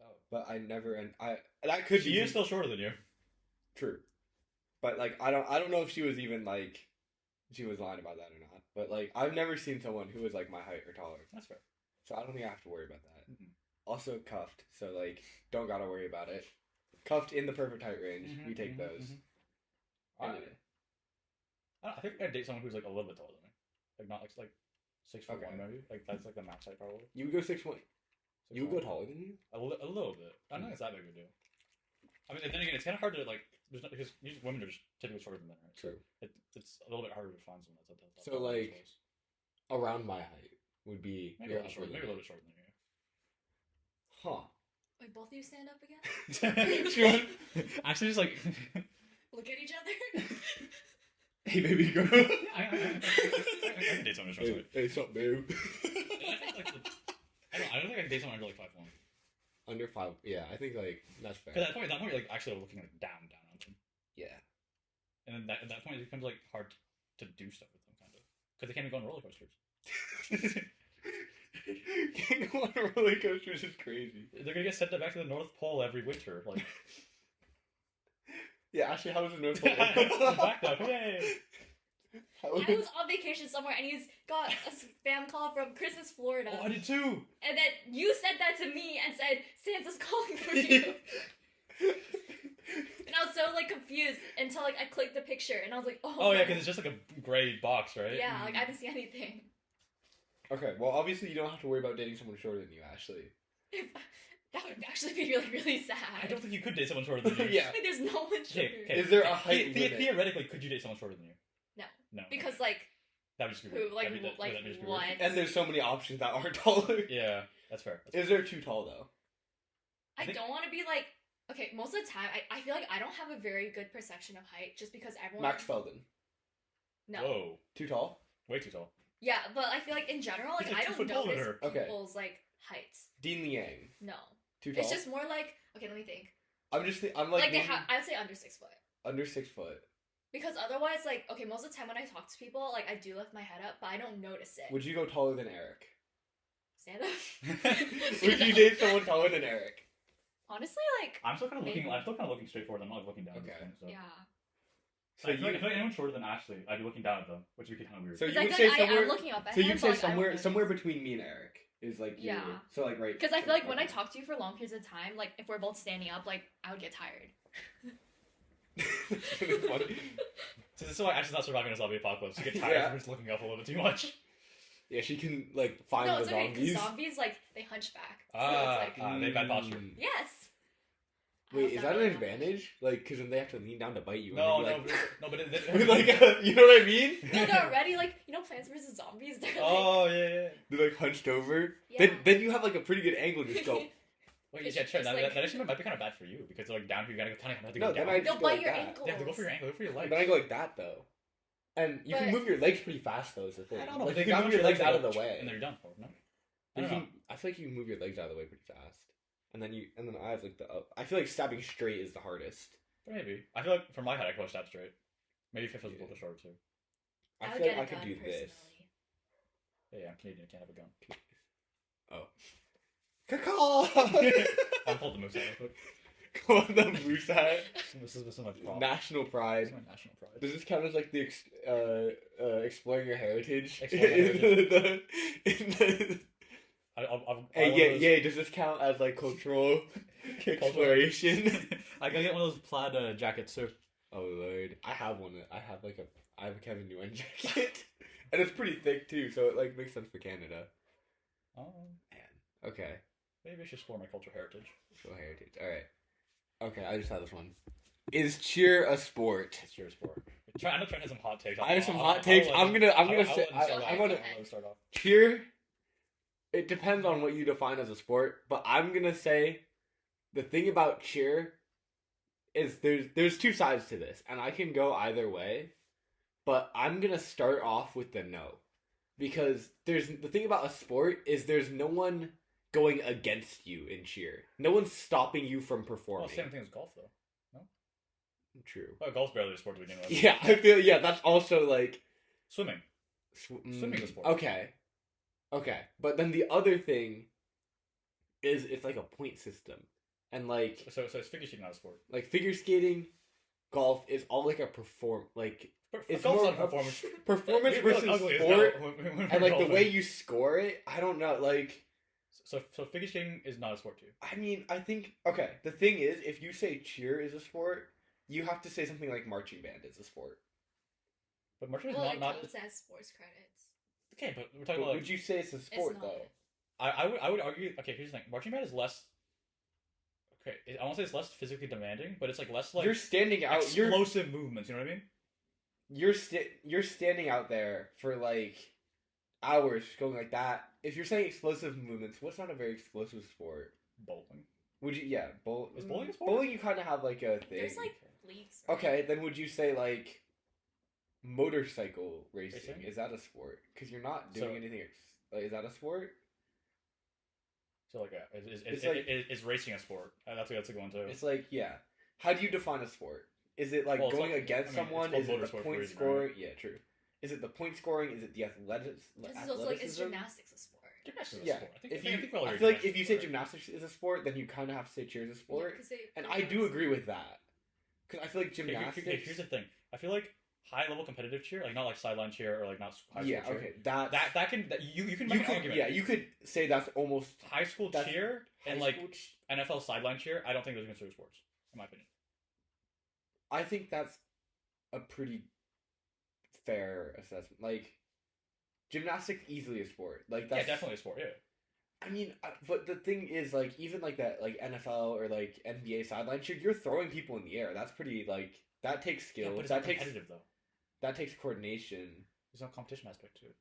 Oh. But I never, and I that could She be is still shorter than you. true. But like, I don't know if she was even like, she was lying about that or not. But like, I've never seen someone who was like my height or taller, That's fair. so I don't think I have to worry about that. Mhm. Also cuffed, so like, don't gotta worry about it. Cuffed in the perfect height range, we take those. Anyway. I think I'd date someone who's like a little bit taller than me, like not like 6'1" Okay. maybe. Like that's like the max height probably. You would go 6'1". You would go 6'1". taller than you? A little bit. I don't think it's that big of a deal. I mean, and then again, it's kind of hard to like. There's not because usually women are just typically shorter than men, right? True. It's a little bit harder to find someone that's So, like, Around my height would be maybe a little shorter. Maybe a little bit shorter than you. Huh. Wait, both of you stand up again? Actually, just like Look at each other. Hey, baby girl. I can date someone who's short. Hey, sup, babe? I don't think I can date someone under like 5'1". Under 5. Yeah, I think like that's fair. Because at that point, you're like actually looking like down on them. Yeah. And then at that point, it becomes like hard to do stuff with them, kind of, because they can't even go on roller coasters. Can't go on roller coasters is crazy. They're gonna get sent back to the North Pole every winter. Like, Yeah, actually, how was the North Pole? back now, yay! How I was on vacation somewhere and he's got a spam call from Christmas, Florida. Oh, I did too. And then you said that to me and said, Santa's calling for you. And I was so like confused until like I clicked the picture and I was like, Oh yeah, because it's just like a gray box, right? yeah, like I didn't see anything. Okay, well, obviously, you don't have to worry about dating someone shorter than you, Ashley. That would actually be really, really sad. I don't think you could date someone shorter than you. Yeah. Like, there's no one shorter. Okay. Is there a height limit? Theoretically, could you date someone shorter than you? No. No. Because like That would just be Who weird. like That'd be- that'd just be weird. what? And there's so many options that aren't taller. Yeah, that's fair. Is there too tall though? I think- don't want to be like okay. Most of the time, I feel like I don't have a very good perception of height just because everyone. Max Felden. No. Whoa, Too tall? way too tall. Yeah, but I feel like in general, like He's like I 2 don't foot taller than notice her. Okay. people's like heights. Dean Liang. No, Too tall? it's just more like okay. Let me think. I'm Like, like, they maybe have, I'd say under 6 foot. under 6 foot. Because otherwise, like, okay, most of the time when I talk to people, like, I do lift my head up, but I don't notice it. Would you go taller than Eric? Stand up? Would you date someone taller than Eric? Honestly, like, I'm still kind of looking. Maybe. I'm still kind of looking straight forward. I'm not looking down. Okay. At this thing, so. yeah. So I feel like anyone shorter than Ashley, I'd be looking down at them, which would be kind of weird. So Because you I would feel say like somewhere. I'm looking up at So him, you'd say but, like, I don't somewhere notice. between me and Eric is like you. Yeah. So like right. Because I feel like when I okay. talk to you for long periods of time, like, if we're both standing up, like, I would get tired. It's funny. So this is why Ashley's not surviving a zombie apocalypse. You get tired Yeah. from just looking up a little bit too much. Yeah, she can like find No, the it's okay, because zombies. zombies, like, they hunchback. So Ah, it's like, they have bad posture. Mm. yes! I Wait, don't is know that an really advantage? Like, because then they have to lean down to bite you. No, and no, then be like, no, but with like you know what I mean? No, they're already, like, you know Plants vs. Zombies? They're like, oh yeah. They're like hunched over. Yeah. Then you have like a pretty good angle to just go. Wait, It's yeah, sure. just That, like- that actually might be kind of bad for you because they're like down here. You gotta kind of have to No, go then down. I they'll just go bite like your that. ankles. Yeah, go for your ankle, go for your legs. Then I go like that though, and you can But- move your legs pretty fast though. Is the thing. I don't know. Like, They you can got move your legs out of the and way. then you're done for. No, I You don't know. can, I feel like you can move your legs out of the way pretty fast, and then I have like the. I feel like stabbing straight is the hardest. But maybe. I feel like for my height, I could probably stab straight. Maybe if it was a little bit shorter too. I I would feel like get I a could gun, do this. personally. Yeah, I'm Canadian. I can't have a gun. Oh. Caw! I'll pull the moose out real quick. Go on the moose hat. This is my prop. National This pride. is my national pride. Does this count as like the exploring your heritage? Exploring my heritage. In the- I'll Hey, yeah. Does this count as like cultural exploration? I gotta get one of those plaid jackets too. Oh lord, I have one. I have a Kevin Nguyen jacket, and it's pretty thick too, so it like makes sense for Canada. Oh, Man, okay, maybe I should explore my cultural heritage. cultural heritage. All right. Okay, I just have this one. Is cheer a sport? It's your sport. I know Trent has some hot takes. I have some hot takes. I'm gonna say I want to start off. cheer. It depends on what you define as a sport, but I'm gonna say the thing about cheer is there's two sides to this, and I can go either way, but I'm gonna start off with the no, because there's the thing about a sport is there's no one going against you in cheer. No one's stopping you from performing. Well, same thing as golf though. True. Well, golf's barely a sport to begin with. Yeah, I feel that's also like Swimming. Swimming's a sport. Okay, but then the other thing is it's like a point system, and like So it's figure skating, not a sport. like figure skating, golf is all like a it's Golf's more not a performance. performance We look versus ugly as sport, hell when and we're like the golfing. way you score it. I don't know. Like, So figure skating is not a sport to you. I mean, I think okay. The thing is, if you say cheer is a sport, you have to say something like marching band is a sport. But marching Well, is it not. counts as sports credits. Okay, but we're But talking about. would you say it's a sport not. though? I would argue. Okay, here's the thing. Marching band is less. Okay, I won't say it's less physically demanding, but it's like less like You're standing out. You're explosive movements. You know what I mean? you're standing out there for like hours going like that. If you're saying explosive movements, what's not a very explosive sport? Bowling. Would you Is bowling a sport? Bowling you kind of have like a thing. There's like leagues. right? Okay, then would you say like motorcycle racing? Racing? Is that a sport? Because you're not doing So- anything. Like, is that a sport? So like, It's like- is racing a sport? That's a good one too. It's like How do you define a sport? Is it like Well, it's going like- against I mean, it's someone? called Is it the motorsport for a point reason, scoring? Yeah, true. Is it the point scoring? Is it the athletics? This is also like, is gymnastics a sport? Gymnastics is a Yeah. sport. I If think you, we're all I agreed feel like gymnastics if you is say a sport. gymnastics is a sport, then you kind of have to say cheer is a sport. Yeah, 'cause they- And they I do dance. agree with that. Because I feel like gymnastics. Okay, here's the thing. I feel like high level competitive cheer, like not like sideline cheer or like not high school yeah, cheer. okay. That You can you make an could argument. yeah you could say that's almost High school That's cheer and high like school NFL sideline cheer, I don't think those are considered sports, in my opinion. I think that's a pretty fair assessment. Like gymnastics easily a sport. Like that's Yeah, definitely a sport. Yeah. I mean, but the thing is, like, even like that, like NFL or like NBA sideline cheer, you're throwing people in the air. That's pretty like that takes skill. Yeah, but it's that takes competitive though. that takes coordination. There's no competition aspect to it.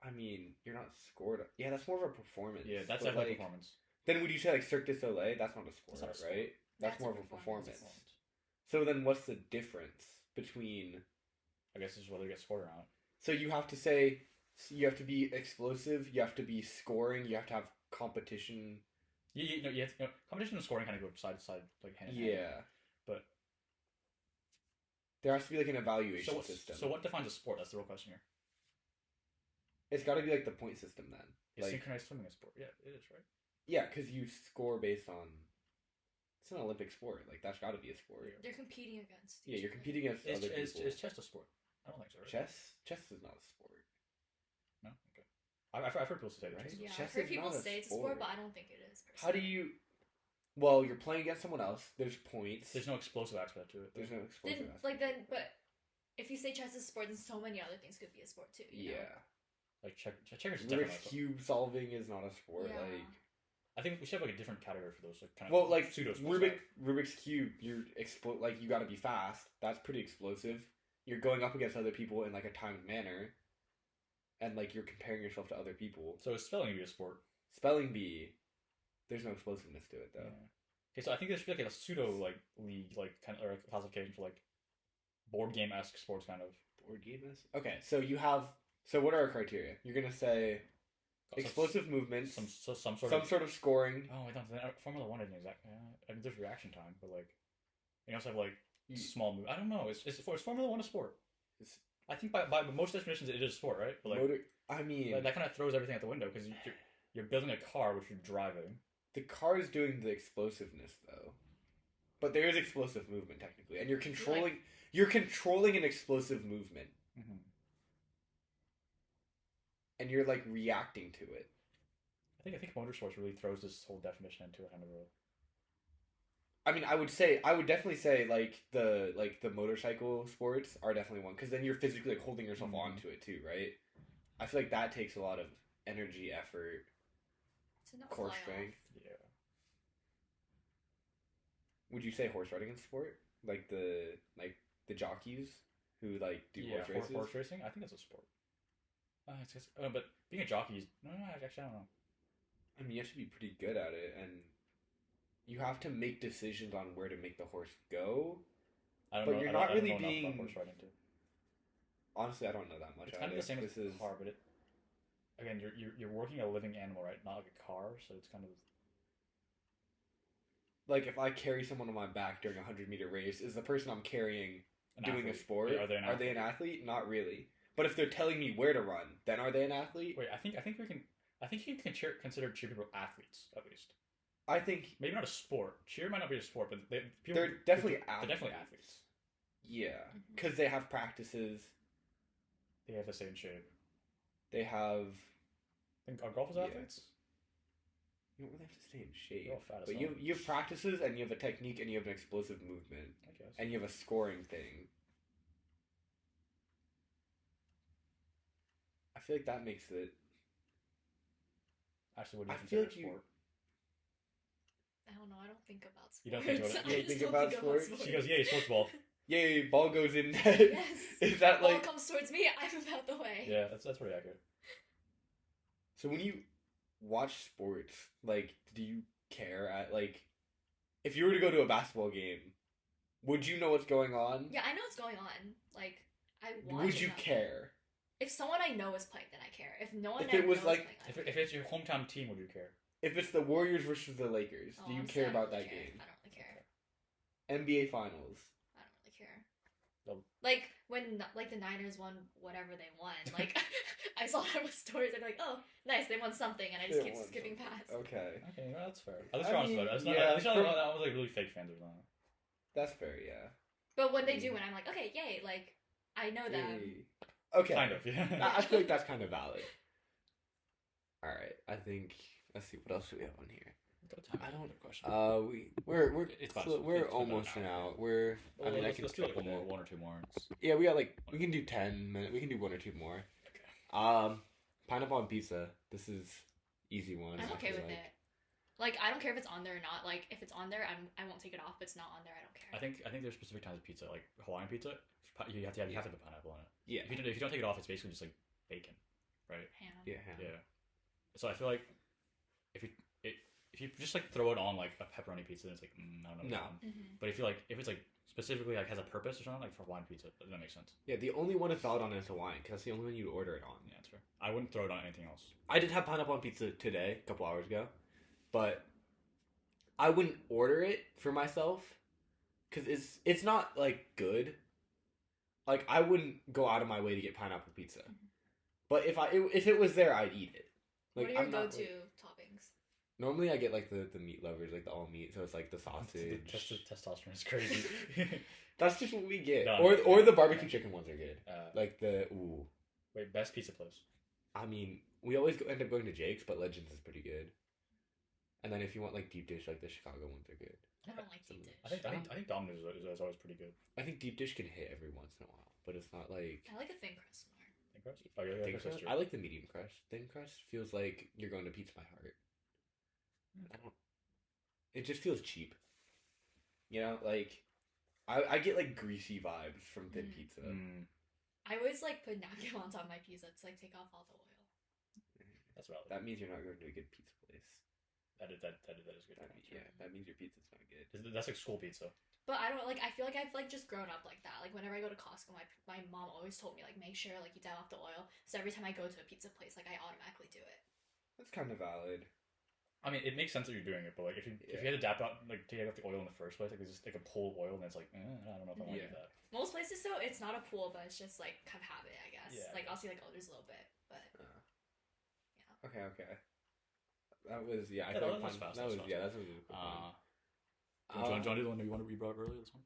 I mean, you're not scored. Yeah, that's more of a performance. Yeah, that's but, definitely like, performance. Then would you say like Cirque du Soleil? That's not a sport, That's not a sport. right? That's more of a performance. performance. So then, what's the difference between? I guess it's whether you get scored or not. So you have to say you have to be explosive. You have to be scoring. You have to have competition. Competition and scoring kind of go side to side, like hand in hand. Yeah, But there has to be like an evaluation system. So what defines a sport? That's the real question here. It's got to be like the point system then. Is Like, synchronized swimming a sport? Yeah, it is, right? yeah, because you score based on. It's an Olympic sport. Like that's got to be a sport. They're competing against. Yeah, each you're other. competing against other people. Is chess a sport? I don't think so. Right? Chess is not a sport. No. Okay. I've heard people say that. Right? Chess is a Yeah, Chess I've heard is people not a say it's a sport. sport, but I don't think it is. How do you? Well, you're playing against someone else. There's points. There's no explosive aspect to it. There's no explosive. aspect. but if you say chess is a sport, then so many other things could be a sport too. You know? Yeah. Like checkers is Rubik's definitely. cube solving is not a sport. Yeah. Like, I think we should have like a different category for those. Like kind well, of like pseudo sports. Rubik's cube, like you got to be fast. That's pretty explosive. You're going up against other people in like a timed manner, and like you're comparing yourself to other people. So is spelling be a sport? Spelling bee, there's no explosiveness to it though. Yeah. Okay, so I think there should be like a pseudo like league like kind of or a classification for like board game esque sports kind of. Board game is okay. So you have. So what are our criteria? You're gonna say explosive movements, some sort of scoring. Oh, I don't think Formula One isn't exactly. I mean, there's reaction time, but like, you also have like small move. I don't know. Is Formula One a sport? I think by most definitions it is a sport, right? But like, I mean, that kind of throws everything out the window because you're building a car which you're driving. The car is doing the explosiveness though, but there is explosive movement technically, and you're controlling an explosive movement, and you're like reacting to it. I think motorsports really throws this whole definition into a kind of a. I mean, I would definitely say like the motorcycle sports are definitely one because then you're physically like holding yourself onto it too, right? I feel like that takes a lot of energy, effort, core strength. Yeah. Would you say horse riding is a sport? Like the jockeys who like do horse races? Horse racing. I think that's a sport. But being a jockey is actually I don't know. I mean, you have to be pretty good at it, and you have to make decisions on where to make the horse go. I don't but know. You're I not don't really know enough being. about horse riding too. Honestly, I don't know that much. It's kind of the same as a car, but it. Again, you're working a living animal, right? Not like a car, so it's kind of. Like if I carry someone on my back during a 100-meter race, is the person I'm carrying doing a sport? Yeah, are they an athlete? Not really. But if they're telling me where to run, then are they an athlete? Wait, I think you can consider cheer people athletes at least. I think maybe not a sport. Cheer might not be a sport, but they're definitely athletes. They're definitely athletes. Yeah, because they have practices. They have to stay in shape. They have. I think are golfers athletes? You don't really have to stay in shape. They're all fat as but you have practices, and you have a technique, and you have an explosive movement. I guess. And you have a scoring thing. I feel like that makes it. Actually, what do you consider a sport? I don't know. I don't think about sports. You don't think about it? Yeah, you think about sports? She goes, yay, sports ball. Yay, ball goes in net. Yes. Is that like? Ball comes towards me. I'm out the way. Yeah, that's pretty accurate. So when you watch sports, like, do you care at like, if you were to go to a basketball game, would you know what's going on? Yeah, I know what's going on. Like, I watch. Would you care? If someone I know is playing, then I care. If no one If I it was know like- is playing, If it's your hometown team, would you care? If it's the Warriors versus the Lakers, do you honestly, care I don't about really that care. game? I don't really care. NBA Finals. I don't really care. No. Like when like the Niners won whatever they won, like I saw that with stories. I'm like, oh, nice, they won something, and I just They keep won skipping past. Okay, Well, that's fair. At least you're honest about it. yeah, At least I was like really fake fans or something. that's fair. Yeah. But when they do win, I'm like, okay, yay! Like I know them. Yay. Okay. Kind of, yeah. I feel like that's kind of valid. All right, I think. Let's see, what else do we have on here? I don't have a question. We're It's fine. we're It's been almost an an hour. hour. We're I mean I let's can do like couple more. one or two more. Yeah, we got like we can do 10 minutes. We can do one or two more. Okay. Pineapple on pizza. This is easy one. I'm I okay feel with like. it. Like I don't care if it's on there or not. Like if it's on there, I won't take it off. If it's not on there, I don't care. I think there's specific kinds of pizza, like Hawaiian pizza. you have to put pineapple on it. Yeah. If you don't take it off, it's basically just like bacon, right? Ham. Yeah. Ham. Yeah. So I feel like if you just like throw it on like a pepperoni pizza, then it's like I don't know. No. Mm-hmm. But if it's like specifically like has a purpose or something, like for Hawaiian pizza, that makes sense. Yeah, the only one it's thawed on is Hawaiian, because that's the only one you'd order it on. Yeah, that's fair. I wouldn't throw it on anything else. I did have pineapple on pizza today, a couple hours ago, but I wouldn't order it for myself, because it's not, like, good. Like, I wouldn't go out of my way to get pineapple pizza. But if it was there, I'd eat it. Like, What are your I'm not, go-to like, toppings? normally I get, like, the meat lovers, like, the all meat, so it's, like, the sausage. The testosterone is crazy. That's just what we get. No, or the barbecue chicken ones are good. Like, Wait, best pizza place? I mean, we always end up going to Jake's, but Legends is pretty good. And then if you want, like, deep dish, like, the Chicago ones are good. I don't like deep dish. I think Domino's is always pretty good. I think deep dish can hit every once in a while, but it's not like I like a thin crust more. Thin crust? Oh yeah, thin that's crust. true. I like the medium crust. Thin crust feels like you're going to Pizza My Heart. I don't. It just feels cheap. You know, like I get like greasy vibes from thin pizza. I always like put napkin on top of my pizza to like take off all the oil. That's valid. That means you're not going to a good pizza place. That is good. That means your pizza's not good. That's like school pizza. But I don't like. I feel like I've like just grown up like that. Like whenever I go to Costco, my mom always told me like make sure like you dial off the oil. So every time I go to a pizza place, like I automatically do it. That's kind of valid. I mean, it makes sense that you're doing it, but like if you had to dap out like take out the oil in the first place, like it's just like a pull of oil, and it's like I don't know if I want to do that. Most places though, it's not a pool, but it's just like kind of habit, I guess. Yeah. Like I'll see like there's a little bit, but Okay. That was Yeah, I that thought was fast. That was fast. that's a really quick one. Do you want to do the one you wanted to brought up earlier? This one?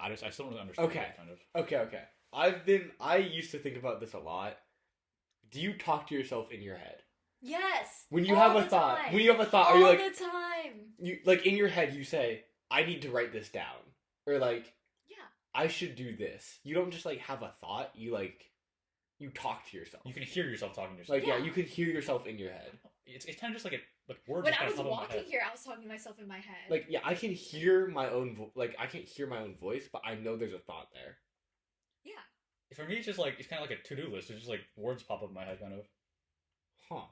Because I still don't really understand. Okay. It, kind of. Okay. I used to think about this a lot. Do you talk to yourself in your head? yes. When you all have a the thought, time. when you have a thought, all are you like the time? you like in your head you say, I need to write this down. Or like Yeah. I should do this. You don't just like have a thought, you talk to yourself. You can hear yourself talking to yourself. Like you can hear yourself in your head. It's kind of just like words. When just I kinda was pop in my walking head. here, I was talking to myself in my head. Like I can hear my own I can't hear my own voice, but I know there's a thought there. yeah. For me, it's just like it's kind of like a to-do list. It's just like words pop up in my head, kind of. Huh.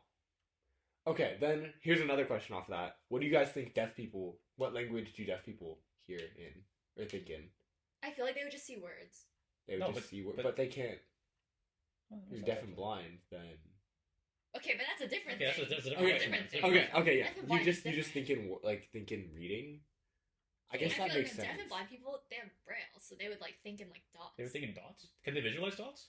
Okay, then here's another question off that. What do you guys think deaf people? What language do deaf people hear in or think in? I feel like they would just see words. They would No, just see words, but- but they can't. Oh, You're that's deaf not and bad. blind, then. Okay, but that's a different Okay, thing. that's a Okay, different thing. Okay, yeah. Deaf and You blind just is think in reading. I guess feel that like makes when sense. deaf and blind people, they're braille, so they would like think in like dots. They were thinking dots. Can they visualize dots?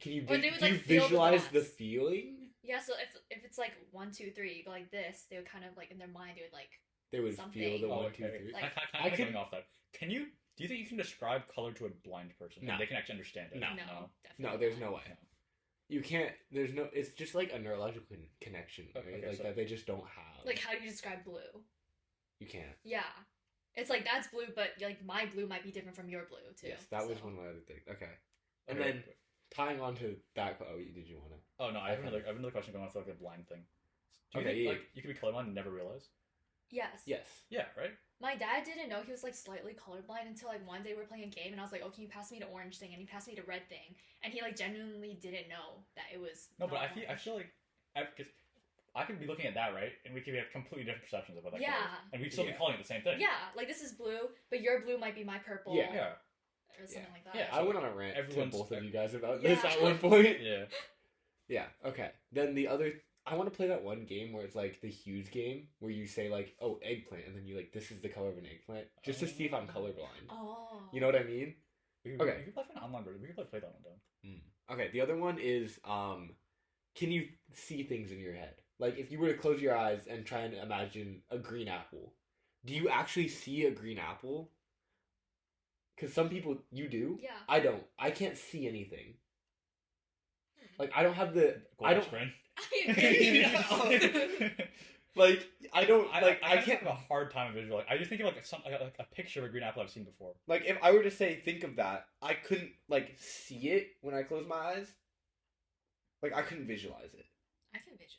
Can you Or they would, do you like, feel the visualize the dots. feeling? Yeah, so if it's like 1, 2, 3, you go like this, they would kind of like in their mind they would like They would feel Something. the Oh, 1, 2, okay. 3. Like- Kind of going off that. Do you think you can describe color to a blind person? No. And they can actually understand it. No. definitely No, there's not. no way. No. You can't. There's no. It's just like a neurological connection, right? Okay, like so- that they just don't have. Like how do you describe blue? You can't. Yeah, it's like that's blue, but like my blue might be different from your blue too. Yes, that was so. one of my other things. Okay, and Okay. then tying on to that. Oh, did you want to? Oh no, I have another question going on for like the blind thing. Do you Okay, think yeah. like you could be colorblind and never realize? Yes. Yes. Yeah, right. My dad didn't know he was like slightly colorblind until like one day we were playing a game and I was like, "Oh, can you pass me the orange thing?" And he passed me the red thing, and he like genuinely didn't know that it was. No, but not I orange. feel like because I could be looking at that right, and we could have completely different perceptions of what that Yeah. color is, and we'd still be Yeah. calling it the same thing. Yeah, like this is blue, but your blue might be my purple. Yeah. Yeah. Or something like that. Yeah, I went on a rant to everyone's- both of you guys about Yeah. this at one point. Yeah. Yeah. Okay. Then the other. I want to play that one game where it's like the huge game where you say like, "Oh, eggplant," and then you like, "This is the color of an eggplant," just to see if I'm colorblind. Oh. You know what I mean? Okay. We could play for an online version. We could play that one down. Okay, the other one is can you see things in your head? Like if you were to close your eyes and try and imagine a green apple, do you actually see a green apple? Because some people you do. Yeah. I don't. I can't see anything. Like I don't have the. I don't. Friend. Like I don't. Like I I can't. have a hard time visualizing. I just think of like a picture of a green apple I've seen before. Like if I were to say think of that, I couldn't like see it when I close my eyes. Like I couldn't visualize it. I can visualize.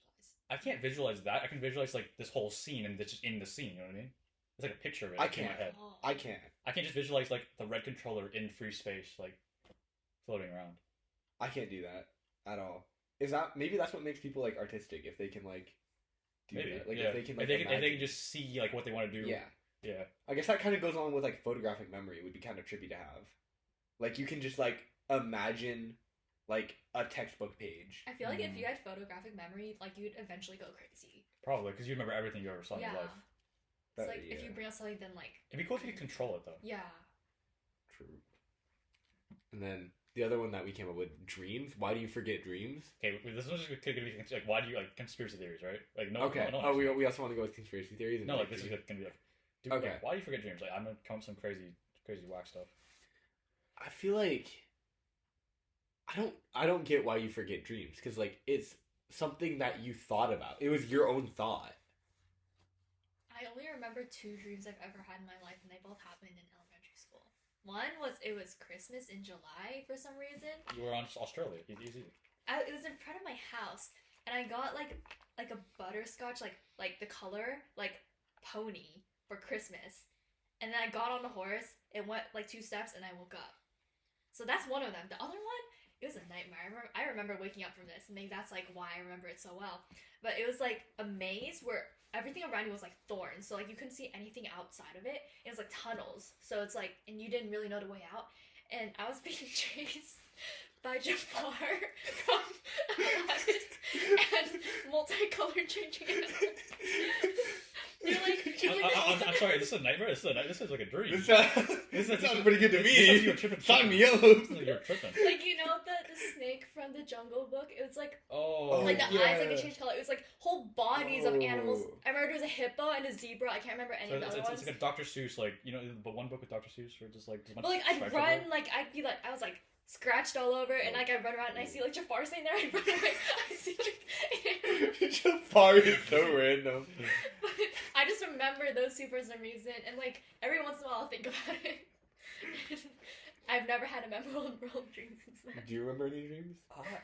I can't visualize that. I can visualize like this whole scene and it's just in the scene. You know what I mean? it's like a picture of it I in my can't. head. Oh. I can't. I can't just visualize like the red controller in free space, like floating around. I can't do that at all. Is that maybe that's what makes people like artistic if they can like do Maybe, that? Like yeah. if they can like if they imagine. can just see like what they want to do. Yeah. Yeah. I guess that kind of goes along with like photographic memory. It would be kind of trippy to have. Like you can just like imagine like a textbook page. I feel like if you had photographic memory, like you'd eventually go crazy. Probably because you remember everything you ever saw in your life. It's like if you bring up something, then like It'd be cool if you could control it though. yeah. True. And then the other one that we came up with, dreams. Why do you forget dreams? Okay, this one's just gonna be like, why do you like conspiracy theories, right? Like no. Okay. No, Oh, we also want to go with conspiracy theories. And no, like this is gonna be like, dude, Okay. like, why do you forget dreams? Like I'm gonna come up with some crazy whack stuff. I feel like I don't get why you forget dreams because like it's something that you thought about. It was your own thought. I only remember 2 dreams I've ever had in my life, and they both happened in elementary school. One was it was Christmas in July for some reason. You were on Australia. Easy. It was in front of my house, and I got like a butterscotch like the color like pony for Christmas, and then I got on the horse. It went like 2 steps, and I woke up. So that's one of them. The other one, it was a nightmare. I remember waking up from this, and maybe that's like why I remember it so well. But it was like a maze where everything around you was like thorns, so like you couldn't see anything outside of it. It was like tunnels, so it's like, and you didn't really know the way out. And I was being chased by Jafar from 11 and multicolored changing animals. I'm sorry. This is a nightmare. This is like a dream. This sounds pretty good to me. This you're tripping. Sign me up. You're tripping. Like you know the snake from the Jungle Book. It was like Oh. like the yeah. eyes like they changed color. It was like whole bodies of animals. I remember there was a hippo and a zebra. I can't remember any of the other ones. It's like a Dr. Seuss, like you know, but one book with Dr. Seuss, or just like. But like I'd run, like I'd be like I was like scratched all over, and like I'd run around and I see like Jafar sitting there. I'd run away. I see like Jafar is so random. But I just remember those 2 for some reason, and like every once in a while I'll think about it. I've never had a memorable dream since then. Do you remember any dreams?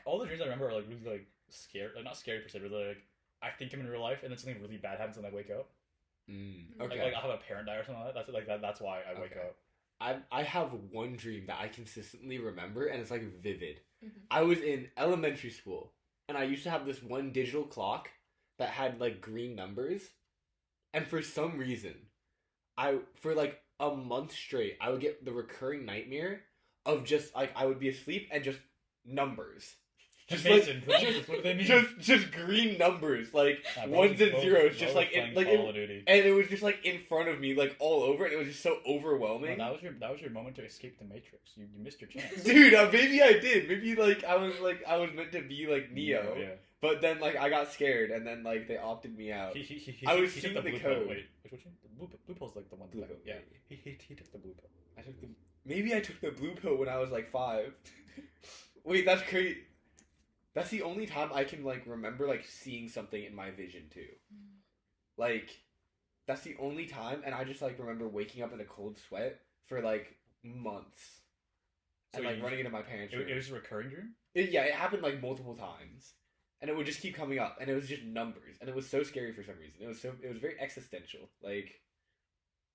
All the dreams I remember are like really like scary, like not scary per se, but like I think I'm in real life, and then something really bad happens, and I wake up. Okay. Like I'll have a parent die or something like that. That's like that. That's why I wake up. I have one dream that I consistently remember, and it's like vivid. Mm-hmm. I was in elementary school, and I used to have this one digital clock that had like green numbers, and for some reason, for like a month straight, I would get the recurring nightmare of just like I would be asleep and just numbers. Just Mason, what do they mean? Just green numbers, like ones and zeros, just like it, like Call of Duty. and it was just like in front of me, like all over, and it was just so overwhelming. No, that was your moment to escape the Matrix. You missed your chance, Dude. Maybe I did. Maybe like I was meant to be like Neo, Yeah. but then like I got scared, and then like they opted me out. I was seeing the blue code. Pill. Wait, which one? The blue pill's like the one. Blue pill, Yeah, yeah. he took the blue pill. Maybe I took the blue pill when I was like 5. Wait, that's crazy. That's the only time I can like remember like seeing something in my vision too. Like, that's the only time, and I just like remember waking up in a cold sweat for like months, and like running into my parents' room. It was a recurring dream. It happened like multiple times, and it would just keep coming up, and it was just numbers, and it was so scary for some reason. It was very existential. Like,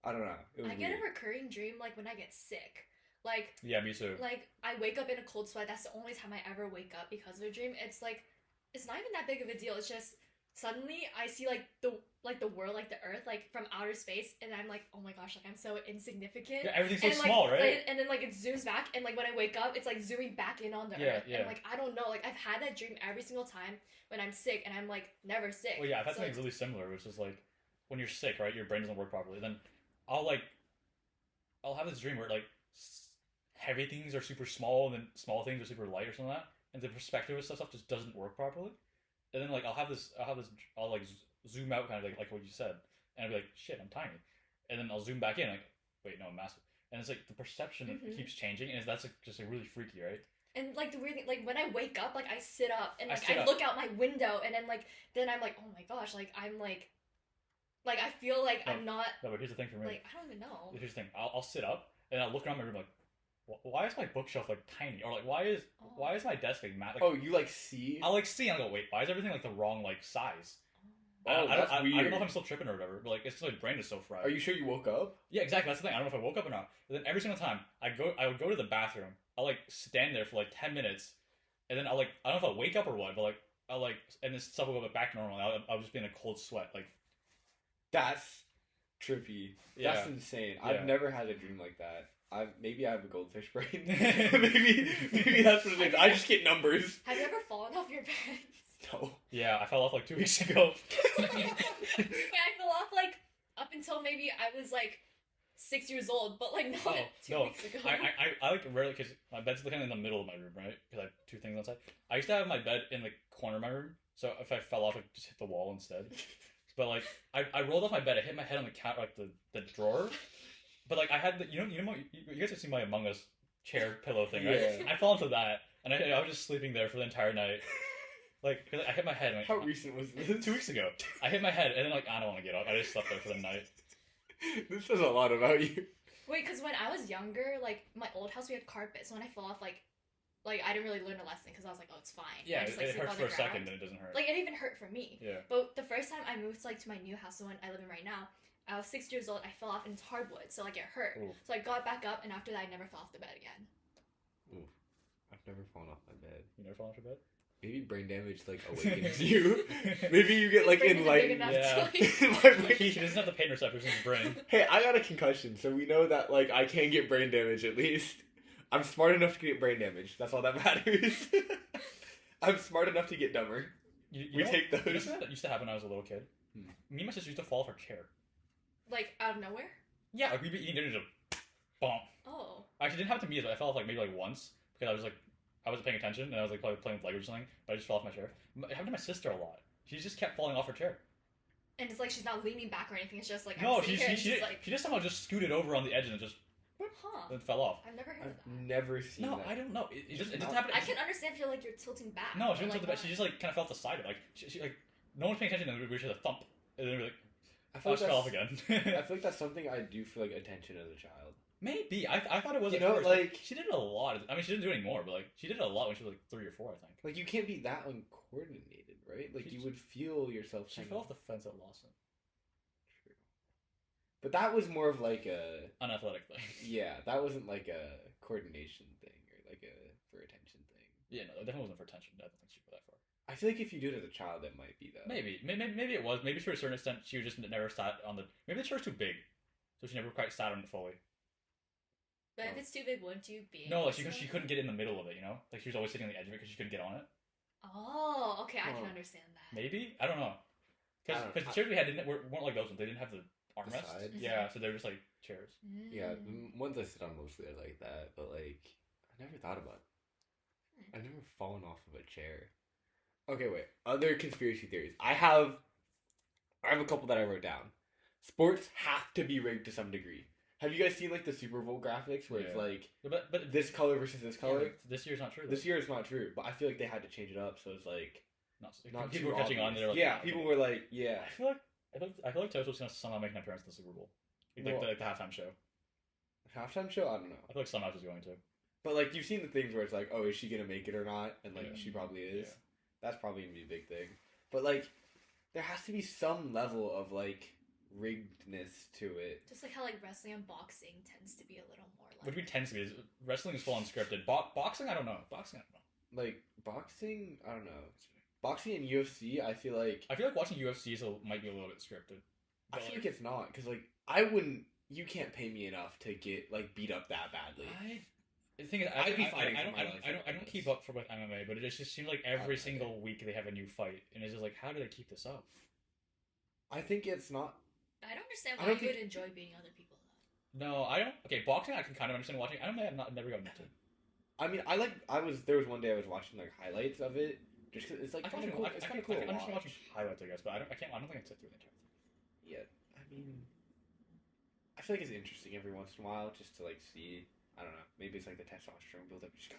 I don't know. It was I get a recurring dream like when I get sick. Like yeah, me too. Like I wake up in a cold sweat. That's the only time I ever wake up because of a dream. It's like it's not even that big of a deal. It's just suddenly I see like the world, like the earth, like from outer space, and I'm like, oh my gosh, like I'm so insignificant. Yeah, everything's so and, like, small, right? And then like it zooms back, and like when I wake up, it's like zooming back in on the earth. And like I don't know, like I've had that dream every single time when I'm sick, and I'm like never sick. Well, yeah, I've had so, something really similar, which is like when you're sick, right? Your brain doesn't work properly. Then I'll have this dream where like heavy things are super small, and then small things are super light or something like that, and the perspective of stuff just doesn't work properly. And then like I'll like zoom out kind of like what you said, and I'll be like, shit, I'm tiny, and then I'll zoom back in, like, wait, no, I'm massive, and it's like the perception keeps changing, and that's like just like really freaky, right? And like the weird thing, like when I wake up, like I sit up and like I look out my window, and then I'm like, oh my gosh, like I'm like I feel like I'm not. No, but here's the thing for me. Like I don't even know. Here's the thing. I'll sit up and I'll look around my room like, why is my bookshelf like tiny, or like why is my desk like matte? Like, oh, you like see? I'll like see and I'll go, wait, why is everything like the wrong like size? that's weird. I don't know if I'm still tripping or whatever, but like it's just my brain is so fried. Are you sure you woke up? Yeah, exactly. That's the thing. I don't know if I woke up or not. But then every single time I would go to the bathroom. I'll like stand there for like 10 minutes, and then I don't know if I'll wake up or what, but like and then stuff will go back to normal. I'll just be in a cold sweat. Like that's trippy. Yeah. That's insane. Yeah. I've never had a dream like that. Maybe I have a goldfish brain. maybe that's what it is. I just get numbers. Have you ever fallen off your bed? No. Yeah, I fell off like 2 weeks ago. Yeah, I fell off like up until maybe I was like 6 years old, but like not 2 weeks ago. I like rarely, because my bed's kind of in the middle of my room, right? Because I have 2 things outside. I used to have my bed in the corner of my room, so if I fell off, I could just hit the wall instead. But like I rolled off my bed, I hit my head on the counter, like the drawer. But like I had the you guys have seen my Among Us chair pillow thing, right? Yeah. I fell into that, and I was just sleeping there for the entire night. Like, cause I hit my head. Like, How recent was this? 2 weeks ago. I hit my head, and then like I don't want to get up. I just slept there for the night. This says a lot about you. Wait, because when I was younger, like my old house, we had carpet, so when I fell off, like I didn't really learn a lesson because I was like, oh, it's fine. Yeah, I just, like, it sleep hurts on for the a second, ground. then it doesn't hurt. Like it even hurt for me. Yeah. But the first time I moved to my new house, the one I live in right now, I was 6 years old. I fell off and it's hardwood, so like it hurt. Ooh. So I got back up, and after that, I never fell off the bed again. Ooh, I've never fallen off my bed. You never fall off your bed? Maybe brain damage like awakens you. Maybe you get like His brain isn't big enlightened. enough to, Yeah. like- He doesn't have the pain receptors in his brain. Hey, I got a concussion, so we know that like I can get brain damage at least. I'm smart enough to get brain damage. That's all that matters. I'm smart enough to get dumber. We take those. You know something that used to happen when I was a little kid? Me and my sister used to fall off our chair. Like out of nowhere. Yeah, like we'd be eating dinner and just bump. Oh. Actually, it didn't happen to me, but I fell off like maybe like once because I wasn't paying attention and I was like probably playing with Lego or something, but I just fell off my chair. It happened to my sister a lot. She just kept falling off her chair. And it's like she's not leaning back or anything. It's just like No, I'm sitting here and she's like, she just somehow just scooted over on the edge and just huh? then fell off. I've never heard of I've that. never seen No, that. I don't know. It just No. happened. I can understand if you're like you're tilting back. No, she but, didn't tilt the like, bed. She just like kind of fell off the side of it. Like she like no one's paying attention and we just had a thump and then we like I feel like fell off that's- again. I feel like that's something I do for like attention as a child. Maybe I thought it was. You at know, first. like- she did it a lot. I mean, she didn't do it anymore, but like she did it a lot when she was like 3 or 4, I think. Like you can't be that uncoordinated, right? Like She- you would feel yourself. She kind fell of- off the fence at Lawson. True. But that was more of like a Unathletic thing. yeah. That wasn't like a coordination thing or like a for attention thing. Yeah, no, it definitely wasn't for attention. I don't think she went that far. I feel like if you do it as a child, it might be though. Maybe it was. Maybe to a certain extent, she just never sat on the. Maybe the chair was too big, so she never quite sat on it fully. But if it's too big, wouldn't you be? No, like she couldn't get in the middle of it. You know, like she was always sitting on the edge of it because she couldn't get on it. Oh, okay, I can Oh. understand that. Maybe I don't know. Because I don't- the chairs we had weren't like those ones. They didn't have the armrests. sides? Yeah, so they were just like chairs. Yeah, Mm. the ones I sit on mostly are like that, but like I never thought about it. I've never fallen off of a chair. Okay, wait. Other conspiracy theories. I have a couple that I wrote down. Sports have to be rigged to some degree. Have you guys seen like the Super Bowl graphics where it's Yeah. like But this color versus this yeah, color? but this year's not true. This year is not true, but I feel like they had to change it up so it's like not people too were catching on. obvious. They're like, yeah, okay. people were like, yeah. I feel like Taylor Swift's gonna somehow make an appearance in the Super Bowl. Like, Well- like the halftime show. Halftime show? I don't know. I feel like somehow she's going to. But like you've seen the things where it's like, oh, is she gonna make it or not? And like Yeah. she probably is. Yeah. That's probably gonna be a big thing. But like there has to be some level of like riggedness to it. Just like how like wrestling and boxing tends to be a little more like. What do we tend to be? Wrestling is full unscripted. Boxing, I don't know. Boxing, I don't know. Like boxing, I don't know. Boxing and UFC, I feel like watching UFC might be a little bit scripted. I But, feel like it's not because like I wouldn't. You can't pay me enough to get like beat up that badly. The thing is, I'd be fighting I for my life don't regardless. keep up with MMA, but it just seems like every Okay. single week they have a new fight, and it's just like, how do they keep this up? I think it's not. I don't understand I why don't you would think- enjoy beating other people. No, I don't. Okay, boxing I can kind of understand watching. MMA I've never gotten into. I mean, there was one day I was watching like highlights of it just 'cause it's like kind of cool. It's kind of cool. I to can understand watch. watching highlights, I guess, but I don't think I can sit through the entire thing. Yeah, I mean, I feel like it's interesting every once in a while just to like see. I don't know. Maybe it's like the testosterone build up. Just go,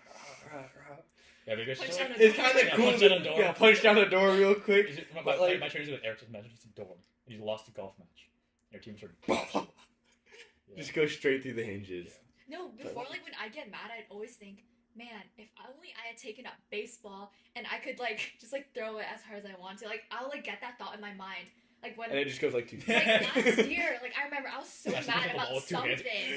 Yeah, maybe it's Punch just down like, a it's door. kind of Yeah, cool. punch down a door. Yeah, punch down a door real quick. But, like- my trainer's with Eric just imagine it's a door. And you lost a golf match. Your team started. Yeah. Just go straight through the hinges. No, before like when I get mad, I'd always think man, if only I had taken up baseball and I could like just like throw it as hard as I want to. Like I'll like get that thought in my mind. Like when And it just goes like 2 like last year, like I remember I was so That's mad the about ball with 2 hands. something.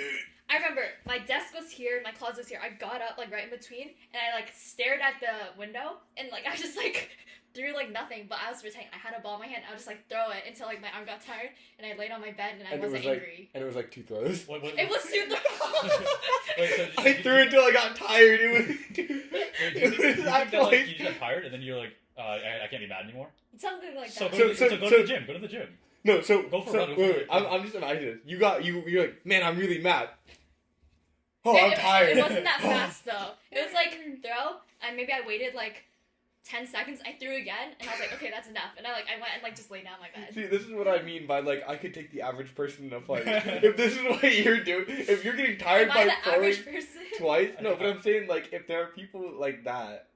I remember my desk was here, my closet was here. I got up like right in between and I like stared at the window and like I just like threw like nothing, but I was pretending I had a ball in my hand. I would just like throw it until like my arm got tired and I laid on my bed and I And wasn't it was angry. And it was like 2 throws. It was super. Wait, so I threw it until I got tired. It was. Wait, do you It think was that, actually. like, you just got tired and then you're like, I can't be mad anymore? Something like So that. go, to the gym. Go to the gym. No, so Go for a so, run, go for wait, a wait, run. I'm just imagining. You're like, man, I'm really mad. Oh, Yeah, I'm tired. It wasn't that fast though. It was like throw, and maybe I waited like 10 seconds. I threw again, and I was like, okay, that's enough. And I went and like just laid down on my bed. See, this is what I mean by like I could take the average person in a fight. If this is what you're doing, if you're getting tired Am I by the throwing average person? twice, no, but I'm saying like if there are people like that,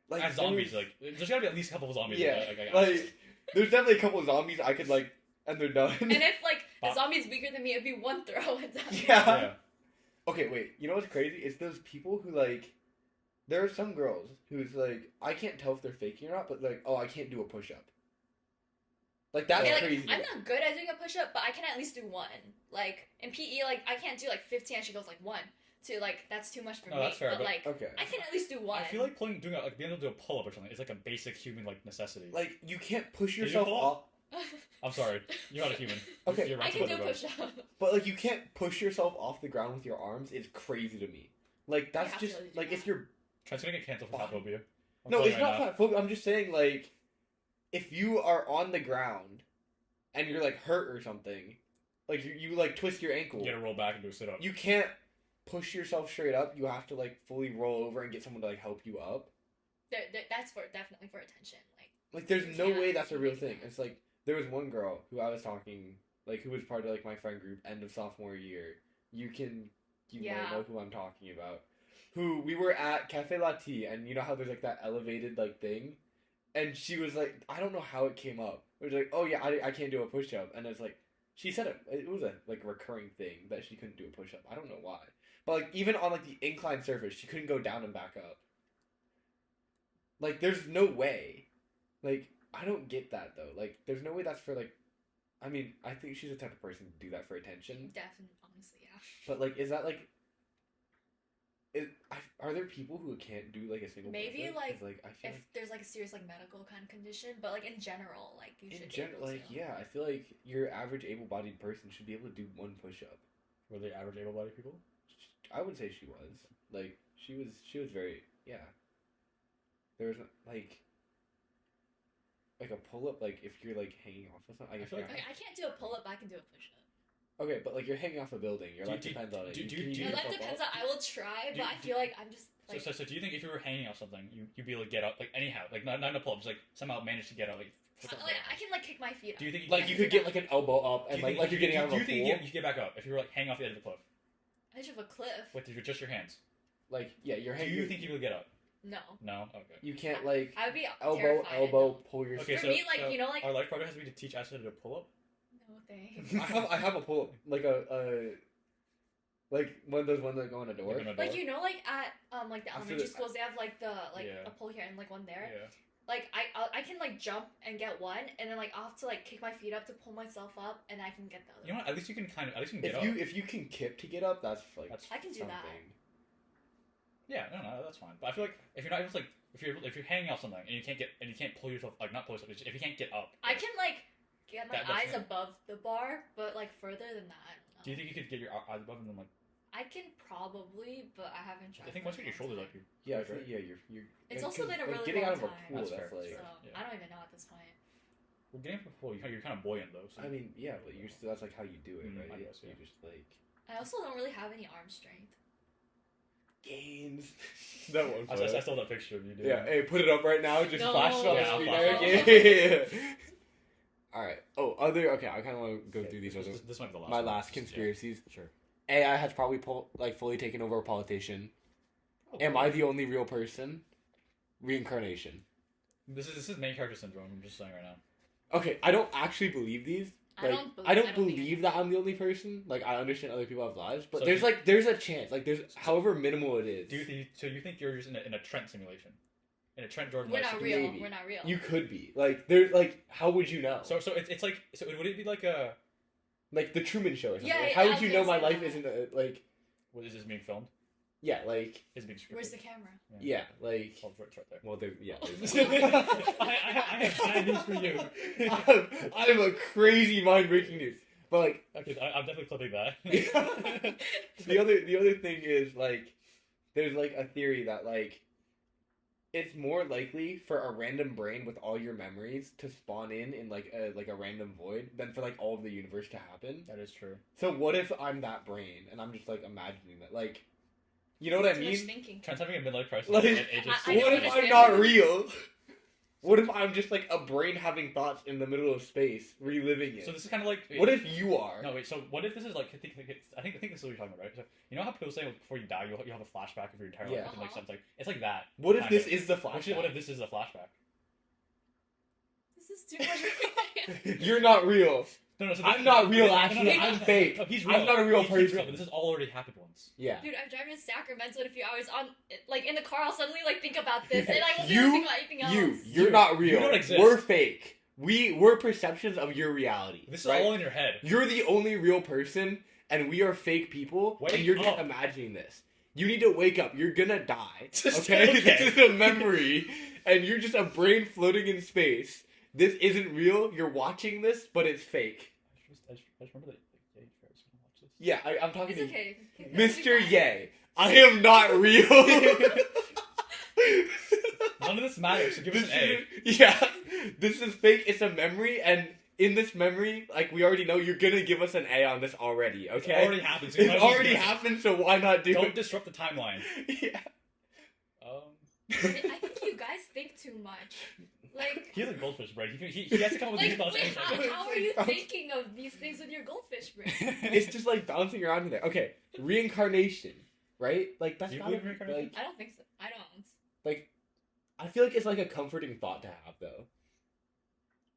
like As zombies, like, there's gotta be at least a couple of zombies. yeah, Like, like there's definitely a couple of zombies I could like, and they're done. And if like the zombie's weaker than me, it'd be one throw and done. Yeah. Okay, wait. You know what's crazy? It's those people who like. There are some girls who's like, I can't tell if they're faking or not, but like, oh, I can't do a push up. Like that's Okay, like, crazy. I'm not good at doing a push up, but I can at least do one. Like in PE, like I can't do like 15, and she goes like 1, 2. Like that's too much for No, me. that's fair, but but- like Okay. I can at least do one. I feel like being able to do a pull up or something is like a basic human like necessity. Like you can't push Did you yourself pull off. up? I'm sorry, you're not a human. Okay. You're I right can to do a go. push up. But like you can't push yourself off the ground with your arms. It's crazy to me. Like that's have to just really do like that. if you're Trent's gonna get canceled for fat phobia. I'm no, telling it's you not right now. fat phobia. I'm just saying like if you are on the ground and you're like hurt or something, like you like twist your ankle, You gotta roll back and do a sit up. you can't push yourself straight up. You have to like fully roll over and get someone to like help you up. That's definitely for attention. Like there's You no can't way that's a real do thing. that. It's like there was one girl who I was talking like who was part of like my friend group end of sophomore year. You might Yeah. know who I'm talking about. Who we were at Cafe Latte and you know how there's like that elevated like thing? And she was like, I don't know how it came up. It was like, oh yeah, I can't do a push up. And it's like, she said it was a like recurring thing that she couldn't do a push up. I don't know why. But like even on like the inclined surface, she couldn't go down and back up. Like there's no way. Like I don't get that though. Like there's no way that's for like. I mean, I think she's the type of person to do that for attention. Definitely, honestly, yeah. But like, is that like? Are there people who can't do like a single? Maybe, push-up? like, 'Cause, I feel If like there's like a serious like medical kind of condition, but like in general, like you should in be general, able like to. yeah, I feel like your average able-bodied person should be able to do one push-up. Were they average able-bodied people? I would say she was like she was very yeah. There was like a pull-up like if you're like hanging off of something. I guess feel like you're- Like, I can't do a pull up, but I can do a push up. okay, but like you're hanging off a building. Your Do- life do- depends on it. do- You do- can do- use No, that yourself depends. up. I will try, Do- but I feel like I'm just like. So do you think if you were hanging off something, you'd be able to get up like anyhow, like not in a pull up, just like somehow manage to get up, like. I can like kick my feet up. Do you think Like you could get like an elbow up and like you're getting out of a Do you think pool. you could get back up if you were like hanging off the edge of a cliff Edge of a cliff? with just your hands? Like yeah, you're Do hanging. you think you would get up? No. No. Okay. You can't like I would be elbow terrified. pull your. Okay, For so, me, like, so you know, like- our life project has to be to teach us how to do a pull up. No thanks. I have a pull up like a like one of those ones that go on a door. Like you know, like at like the After elementary the- schools, they have like the Yeah. a pull here and like one there. Yeah. Like I can like jump and get one, and then like I'll have to like kick my feet up to pull myself up, and I can get the other. You know what? At least you can get If you can kip to get up, that's like That's- I can do that. something. Yeah, no, that's fine. But I feel like if you're not able to like if you're hanging off something and you can't pull yourself like not pull yourself if you can't get up. I can like get my That's eyes it. above the bar, but like further than that, I don't know. Do you think you could get your eyes above and then like? I can probably, but I haven't tried. I think for once you a get your long shoulders up, time. you. Yeah, I Right. feel, yeah, you're. It's yeah, also 'cause, been a like, really getting long out of a time. pool. That's That's, fair, like. So Yeah. I don't even know at this point. Well, getting up a pull, you're kind of buoyant though. So. I mean, yeah, but you're still, that's like how you do it, I right? guess, yeah. You just like I also don't really have any arm strength. gains. That one. I photo. still have that picture of you doing. Yeah, hey, put it up right now. Just No. flash it on Yeah, the I'll screen flash there. it. Yeah. All right. Oh, okay. I kind of want to go through these other. This might be the last. My one. last Yeah, conspiracies. Sure. AI has probably fully taken over a politician. Am I the only real person? Reincarnation. This is main character syndrome. I'm just saying right now. Okay, I don't actually believe these. Like, I don't believe that I'm the only person. Like, I understand other people have lives, but there's a chance. Like, there's however minimal it is. You think you're just in a Trent simulation? In a Trent Jordan. We're not real. Maybe. We're not real. You could be. Like, there's like, how would you know? So it's like, so would it be like a like the Truman Show or something? Yeah, like, yeah, how I would was you gonna know my say life that. isn't like? What is this being filmed? Yeah, like. Is being scripted. Where's the camera? Yeah, like. Oh, it's right there. Well, there. Yeah. I have bad news for you. I have a crazy mind-breaking news, but like. Okay, I'm definitely clipping that. the other thing is like, there's like a theory that like, it's more likely for a random brain with all your memories to spawn in like a random void than for like all of the universe to happen. That is true. So what if I'm that brain and I'm just like imagining that, like, you know what I Too mean? much thinking. Trent's having a midlife crisis. Like, at age of I what don't if I'm understand. not real? What if I'm just like a brain having thoughts in the middle of space, reliving it? So this is kind of like. What if you are? No, wait. So what if this is like? I think this is what you're talking about, right? So you know how people say before you die, you have a flashback of your entire Yeah. life and like something. It's like that. What if kind this of. is the flashback? Actually, what if this is a flashback? This is too much. You're not real. No. So I'm not real, no, actually. I'm fake. No, he's real. I'm not a real He's real, person. but this has already happened once. Yeah. Dude, I'm driving to Sacramento in a few hours. Like in the car, I'll suddenly like think about this, and I won't be able to think about anything else. You're not real. You don't exist. We're fake. We're perceptions of your reality. This is right? all in your head. You're the only real person, and we are fake people, Wake and you're just up. imagining this. You need to wake up. You're gonna die. Just- Okay? okay. This is a memory, and you're just a brain floating in space. This isn't real. You're watching this, but it's fake. I just remember that Yay Ferris gonna watch this. Yeah, I'm talking It's to okay. Mr. Yay. I am not real. None of this matters. So give us an A. Yeah, this is fake. It's a memory, and in this memory, like we already know, you're gonna give us an A on this already. Okay, It already happened. So you might It as well already do it. happened, so why not do Don't it? disrupt the timeline. Yeah. I think you guys think too much. Like, He's a goldfish brain. He has to come up with like these thoughts wait, anytime. how are you thinking of these things with your goldfish brain? It's just like bouncing around in there. Okay, reincarnation, right? Like that's Do you not believe in reincarnation? like I don't think so. I don't. like. I feel like it's like a comforting thought to have, though.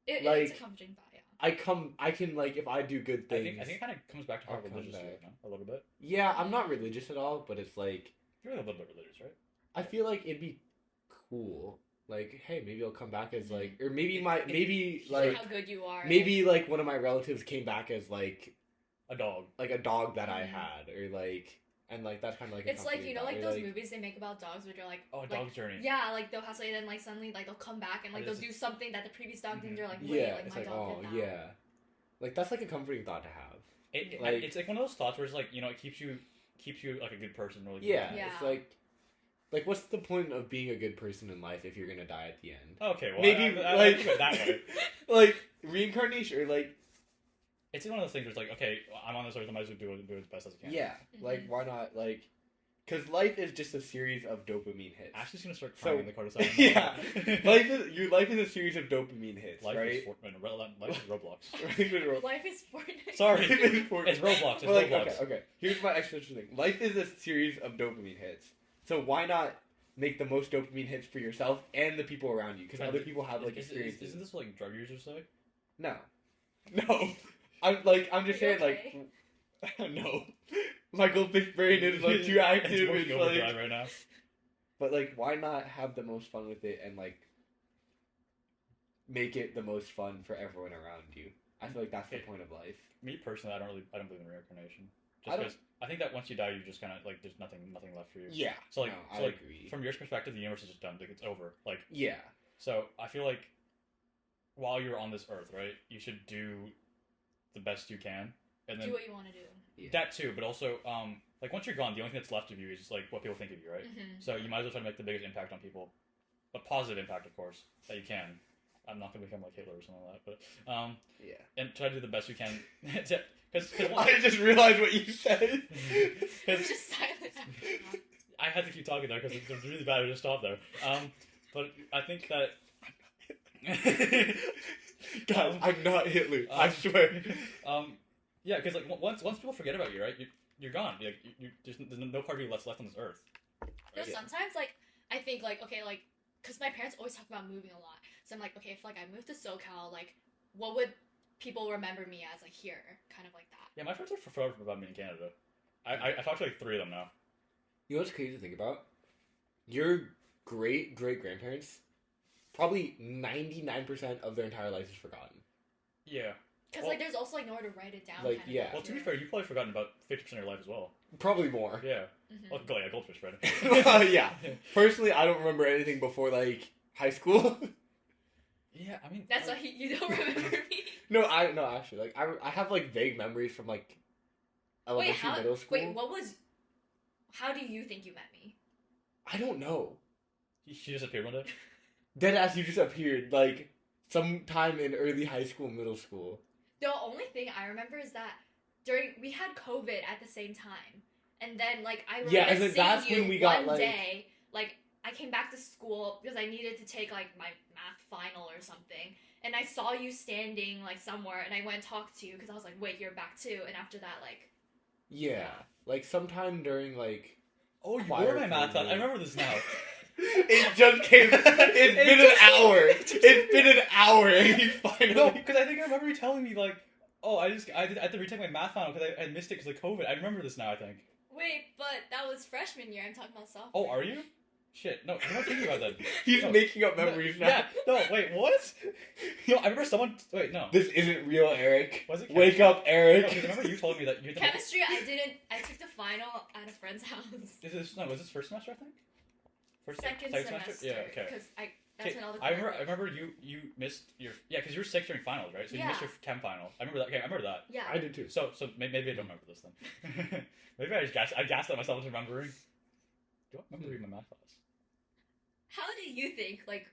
It's Like, a comforting thought, yeah. I can like if I do good I things. think it kind of comes back to how I'll come religious you back. are, no? A little bit. Yeah, I'm not religious at all, but it's like You're a little bit religious, right? I feel like it'd be cool. Like, hey, maybe I'll come back as like, or maybe maybe Show like how good you are. maybe like one of my relatives came back as like A dog. a dog that I Mhm. had, or like, and like that's kind of like a It's like, you know, like comforting those thought, movies they make about dogs where they're like, Oh, a like, dog's journey. yeah, like they'll have something, then like suddenly like they'll come back and like It they'll is- do something that the previous dog did. And they're like, like, wait, yeah, like it's my like, dog oh did that. yeah, like that's like a comforting thought to have. It's like one of those thoughts where it's like, you know, it keeps you like a good person. Or like, Yeah, Yeah. it's like what's the point of being a good person in life if you're gonna die at the end? Okay, well, Maybe I like think of it that way. like reincarnation, or like It's one of those things where it's like, okay, I'm on this earth, I might as well do it as best as I can. yeah, like why not like. Because life is just a series of dopamine hits. Ashley's gonna start So- crying in the car to Yeah. Your life is a series of dopamine hits, Life right? is life is Roblox. Life is Ro- Life is Fortnite. Sorry, Life is Fortnite. it's Roblox. It's But like, Roblox. okay. Here's my existential thing. Life is a series of dopamine hits. So why not make the most dopamine hits for yourself and the people around you? Because other people have like experiences. Isn't this what like drug users say? No. I'm just Are you saying no. My goldfish brain is like too active. It's working It's like, overdrive right now. but like, why not have the most fun with it and like make it the most fun for everyone around you? I feel like that's the Okay. point of life. Me personally, I don't believe in reincarnation. I Just don't- because I think that once you die, you just kind of like there's nothing left for you. Yeah. So like, no, I so like agree. from your perspective, the universe is just done. Like it's over. Like Yeah. so, I feel like while you're on this earth, right, you should do the best you can, and then Do what you want to do. Yeah. that too. But also, like once you're gone, the only thing that's left of you is just like what people think of you, right? Mm-hmm. So you might as well try to make the biggest impact on people, a positive impact, of course, that you can. I'm not gonna become like Hitler or something like that, but Yeah. and try to do the best you can. Because I just realized what you said. It's just silent after that. I had to keep talking there because it was really bad to just stop there. But I think that. Guys, I'm not Hitler. I swear. Yeah, because like once people forget about you, right? You're gone. There's no part of you left on this earth. No, Yeah. sometimes like I think like okay like because my parents always talk about moving a lot, so I'm like okay if like I moved to SoCal like what would people remember me as like here, kind of like that. Yeah, my friends are forever about me in Canada. I talked to like 3 of them now. You know what's crazy to think about? Your great grandparents, probably 99% of their entire life is forgotten. Yeah. Because like there's also like nowhere to write it down. Like, kind of yeah. Well, to be fair, you've probably forgotten about 50% of your life as well. Probably more. Yeah. Mhm. Well, go, yeah, goldfish bread. Yeah. Personally, I don't remember anything before like high school. Yeah, I mean. That's why you don't remember me. No, actually, like I have like vague memories from like elementary, middle school. How do you think you met me? I don't know. She just appeared one day? Deadass, you just appeared like sometime in early high school, middle school. The only thing I remember is that we had COVID at the same time, and then like I remember and then seeing that's you when we got, one like- day. Like I came back to school because I needed to take like my math final or something, and I saw you standing like somewhere, and I went and talked to you because I was like, wait, you're back too. And after that, like Yeah, like sometime during like. Oh, you Choir were my math class. period. I remember this now. It just came. It's been an hour. It's been an hour, and you finally. No, because I think I remember you telling me, like, oh, I had to retake my math final because I missed it because of COVID. I remember this now, I think. wait, but that was freshman year. I'm talking about sophomore. Oh, are you? Shit, no, I'm not thinking about that. He's No. making up memories now. Yeah, no, wait, what? No, I remember someone. Wait, no. This isn't real, Eric. Was it Wake chemistry? up, No, Eric. 'cause remember you told me that you. Chemistry, I took the final at a friend's house. Was this first semester? I think. Second semester. Yeah. Okay. Because that's when all the I remember you missed your because you were sick during finals, right? So you missed Yeah. your chem final. I remember that. Okay, I remember that. Yeah. I did too. So maybe I don't remember this then. Maybe I gassed at myself into remembering. Do I remember reading my math class? How do you think like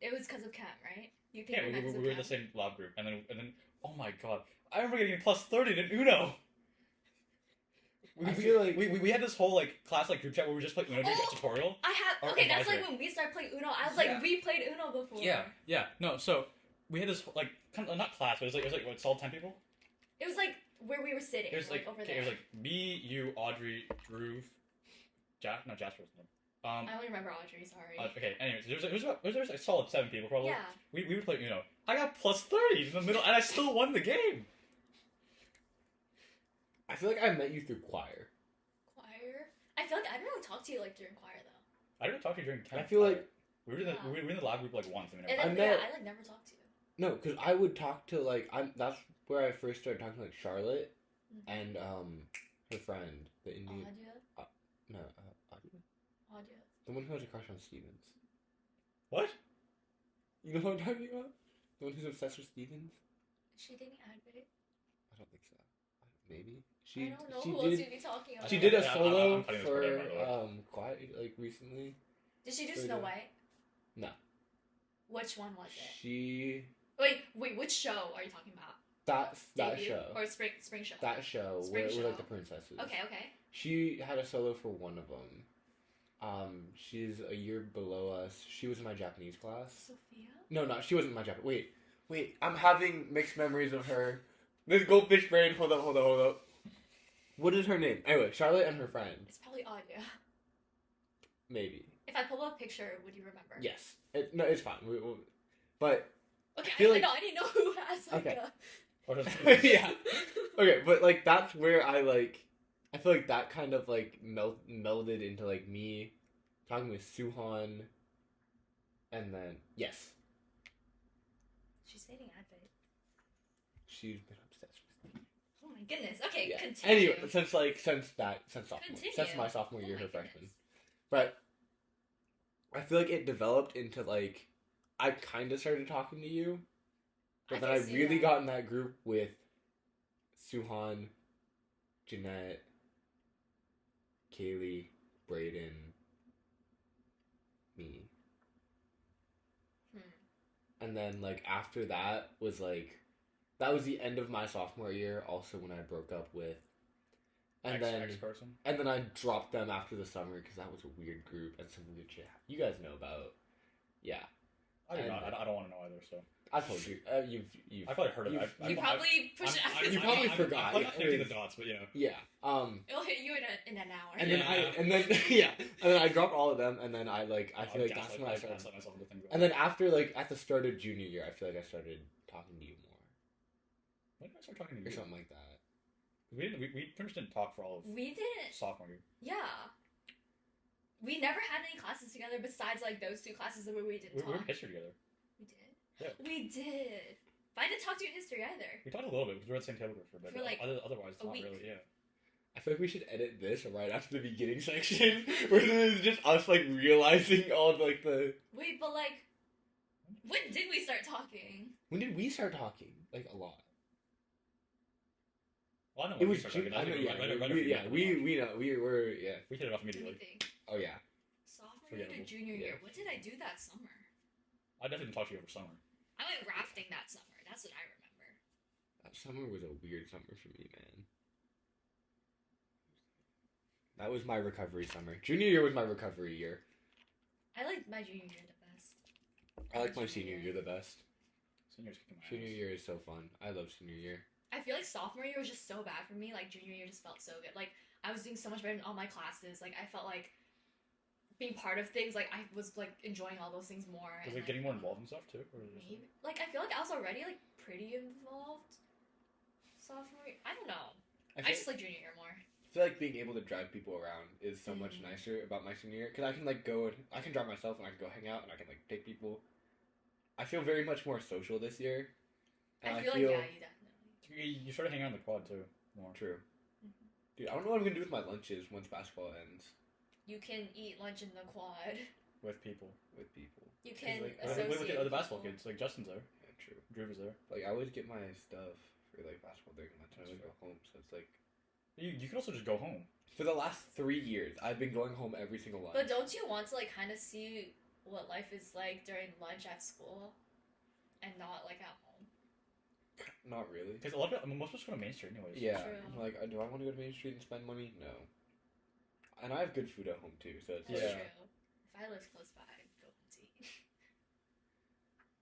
it was because of chem, right? You think Yeah, met 'cause of we were in the chem? same lab group, and then oh my god, I remember getting a plus 30 in Uno. I feel like- we had this whole like class like group chat where we just played Uno during a tutorial. I had Or okay. That's like advisory. when we started playing Uno. I was like, Yeah. we played Uno before. Yeah, no. So we had this like kind of not class, but it was like what, it's all 10 people. It was like where we were sitting. It was like over okay, there. it was like me, you, Audrey, Drew, Jasper was the name. I only remember Audrey. Sorry. Okay. Anyways, there was a solid 7 people probably. Yeah. We would play Uno. I got plus 30 in the middle, and I still won the game. I feel like I met you through choir. Choir. I feel like I didn't really talk to you like during choir though. I didn't talk to you during. I feel like we were in the we were in the lab group like once. And I then met- I like never talked to you. no, because I would talk to like that's where I first started talking to like Charlotte Mhm. and her friend, the Indian. Audrey. No, Audrey? Audrey. The one who has a crush on Stevens. What? You know who I'm talking about? The one who's obsessed with Stevens. Is she dating Advait? I don't think so. Maybe I don't know she who else did. you'd be talking about. She did a Yeah, solo I'm cutting this for part out, by the way. Quiet like recently. Did she do for Snow the- White? No. Which one was it? She Wait, which show are you talking about? that Debut? show. Or spring show? That show Spring where show. like the princesses. Okay. She had a solo for one of them. She's a year below us. She was in my Japanese class. Sophia? No, she wasn't in my Japanese. Wait. I'm having mixed memories of her. This goldfish brain. Hold up. What is her name? Anyway, Charlotte and her friend. It's probably Audrey. Maybe. If I pull up a picture, would you remember? Yes. No, it's fine. But Okay, I feel like- I didn't know who has like Okay. a... Or just, yeah. Okay, but like that's where I feel like that kind of like melded into like me talking with Suhan, and then yes, She's dating Advait. she's been obsessed with me. Oh my goodness. Okay, Yeah. continue. Anyway, since sophomore, Continue. since my sophomore Oh year, my her goodness. freshman, but I feel like it developed into like I kind of started talking to you, but then I can see really that. got in that group with Suhan, Jeanette, Kaylee, Brayden, me. And then like after that was like that was the end of my sophomore year, also when I broke up with and then person. and then I dropped them after the summer because that was a weird group and some weird shit you guys know about. Yeah. I do And- not. I don't want to know either. So I told you. You've I probably heard of it. You probably push it after you this probably one. forgot. I'm Yeah, connecting it the dots, but yeah. yeah. It'll hit you in an hour. And Yeah. then I dropped all of them and then I feel like that's when I started. gaslight myself into things. And then after like at the start of junior year, I feel like I started talking to you more. When did I start talking to or you? something like that. We pretty much didn't talk for all of We didn't. sophomore year. Yeah. We never had any classes together besides like those 2 classes where we didn't We were talk. in history together. We did. Yeah. We did. But I didn't talk to you in history either. We talked a little bit because we were at the same table for a bit. For, like, Otherwise, a not week. really. Yeah. I feel like we should edit this right after the beginning section, where it's just us like realizing all like the. Wait, but like, when did we start talking? When did we start talking? Like a lot. Well, I know It when was we started June. talking. I know, yeah, Right we after know we were yeah. We hit it off Let me immediately. think. Oh yeah. Sophomore year to Forgettable. junior year. Yeah. What did I do that summer? I definitely didn't talk to you over summer. I went rafting that summer. That's what I remember. That summer was a weird summer for me, man. That was my recovery summer. Junior year was my recovery year. I liked my junior year the best. I like my senior year the best. Senior's kicking my Junior ass. year is so fun. I love senior year. I feel like sophomore year was just so bad for me. Like junior year just felt so good. Like I was doing so much better in all my classes. Like I felt like being part of things. Like I was like enjoying all those things more. Was and, it getting more involved and stuff too? Or was it Maybe. Like I feel like I was already like pretty involved. Sophomore year. I don't know. I just like junior year more. I feel like being able to drive people around is so much Mhm. nicer about my senior year because I can like go and I can drive myself and I can go hang out and I can like take people. I feel very much more social this year. And I feel like yeah, you definitely. You started hanging out on the quad too more. True. Mhm. Dude, I don't know what I'm gonna do with my lunches once basketball ends You can eat lunch in the quad. With people. with people. You can like, associate With the other basketball people. kids. Like Justin's there. Yeah, true. Drew was there. Like I always get my stuff for like basketball during lunch and I That's always go home, so it's like You can also just go home. for the last 3 years I've been going home every single lunch. But don't you want to like kind of see what life is like during lunch at school, and not like at home? Not really. Because a lot of most of us go to Main Street anyways. Yeah, True. I'm like, do I want to go to Main Street and spend money? No. And I have good food at home too, so it's That's like, Yeah. true. If I lived close by, I'd go home to eat.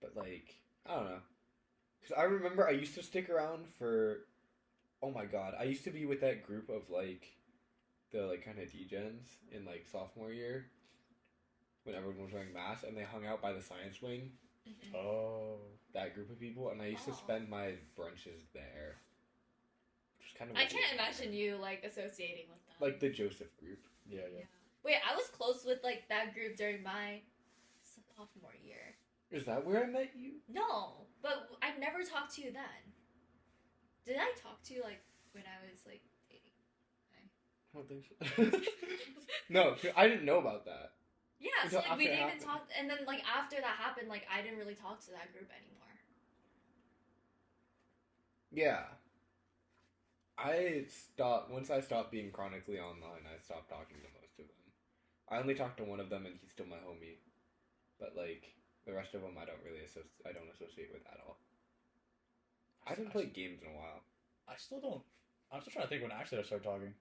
but like, I don't know. Because I remember I used to stick around for, oh my god, I used to be with that group of like, the like kind of degens in like sophomore year, when everyone was wearing masks and they hung out by the science wing. Mhm. Oh. That group of people, and I used to Oh. spend my brunches there. Which is kind of I a can't weird imagine thing. you like associating with them. Like the Joseph group. Yeah, yeah. Yeah. Wait, I was close with like that group during my sophomore year. Is that where I met you? No, but I never talked to you then. Did I talk to you like when I was like dating? I don't think so. No, I didn't know about that. Yeah, Until so like we after it didn't even happened. talk, and then like after that happened, like I didn't really talk to that group anymore. Yeah. Once I stopped being chronically online, I stopped talking to most of them. I only talked to one of them and he's still my homie. But like, the rest of them I don't associate with at all. I haven't played games in a while. I still don't. I'm still trying to think when actually I started talking.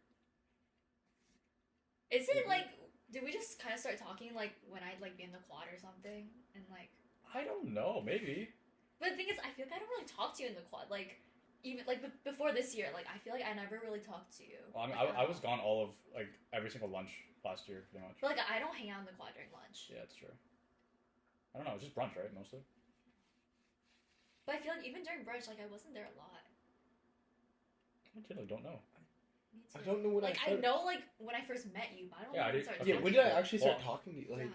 Is it like, did we just kind of start talking like when I'd like be in the quad or something, and like? I don't know. Maybe. But the thing is, I feel like I don't really talk to you in the quad. Like, even like before this year, like I feel like I never really talked to you. Well, I mean, like, I was gone all of like every single lunch last year, pretty much. But like I don't hang out in the quad during lunch. Yeah, it's true. I don't know. It's just brunch, right? Mostly. But I feel like even during brunch, like I wasn't there a lot. I generally don't know. Me I too. don't know when Like I I know like when I first met you, but I don't Yeah, know I when we did- started okay, Yeah, talking. when did I Well, actually start well- talking to you? Like,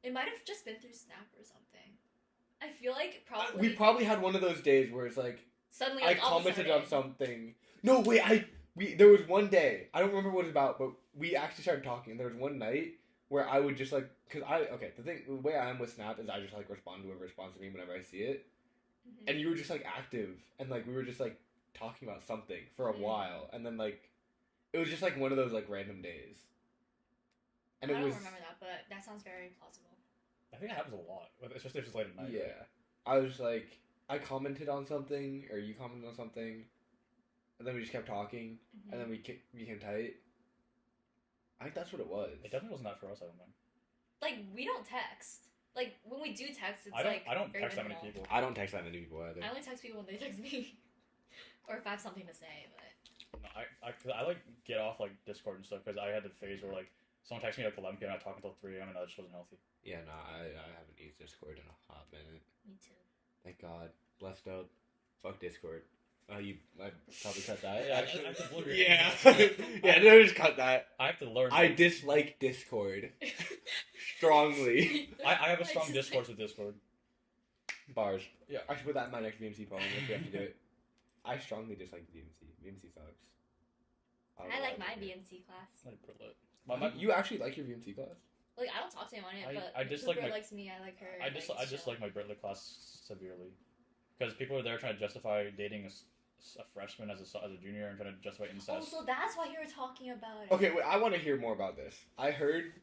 It might have just been through Snap or something. I feel like probably we probably had one of those days where it's like, suddenly I like, all of a commented on sudden- something. No, wait, there was one day, I don't remember what it was about, but we actually started talking, and there was one night where I would just like, the way I am with Snap is I just like respond to whoever responds to me whenever I see it, Mhm. and you were just like active, and like we were just like talking about something for a Mhm. while, and then like, it was just like one of those like random days. And I it don't was, remember that, but that sounds very plausible. I think it happens a lot, especially if it's late at night. yeah, I was like, I commented on something, or you commented on something, and then we just kept talking, Mhm. and then we became tight. I think that's what it was. It definitely wasn't that for us. I don't think. Like we don't text. Like when we do text, it's I don't. like I don't very text that many minimal. people. I don't text that many people either. I only text people when they text me, or if I have something to say. But No, cause I like get off like Discord and stuff because I had the phase where like someone texts me like 11 p.m. and I talk until 3 a.m. and that just wasn't healthy. Yeah, no, I haven't used Discord in a hot minute. me too. Thank God. Blessed up. Fuck Discord. I probably cut that. Yeah, actually. I have to blur your Yeah. hands. Yeah, no, just cut that. I have to learn. I dislike Discord strongly. I have a strong discourse with Discord. Bars. Yeah. I should put that in my next VMC poem if we have to do it. I strongly dislike VMC. VMC sucks. I like my BMC class. Like Brillit. You actually like your VMC class? Like, I don't talk to him on it, but I dislike Cooper my- likes me, I like her. I dislike my Britlit class severely, because people are there trying to justify dating a freshman as a junior and trying to justify incest. Oh, so that's why you were talking about it. Okay, wait, I want to hear more about this. I heard...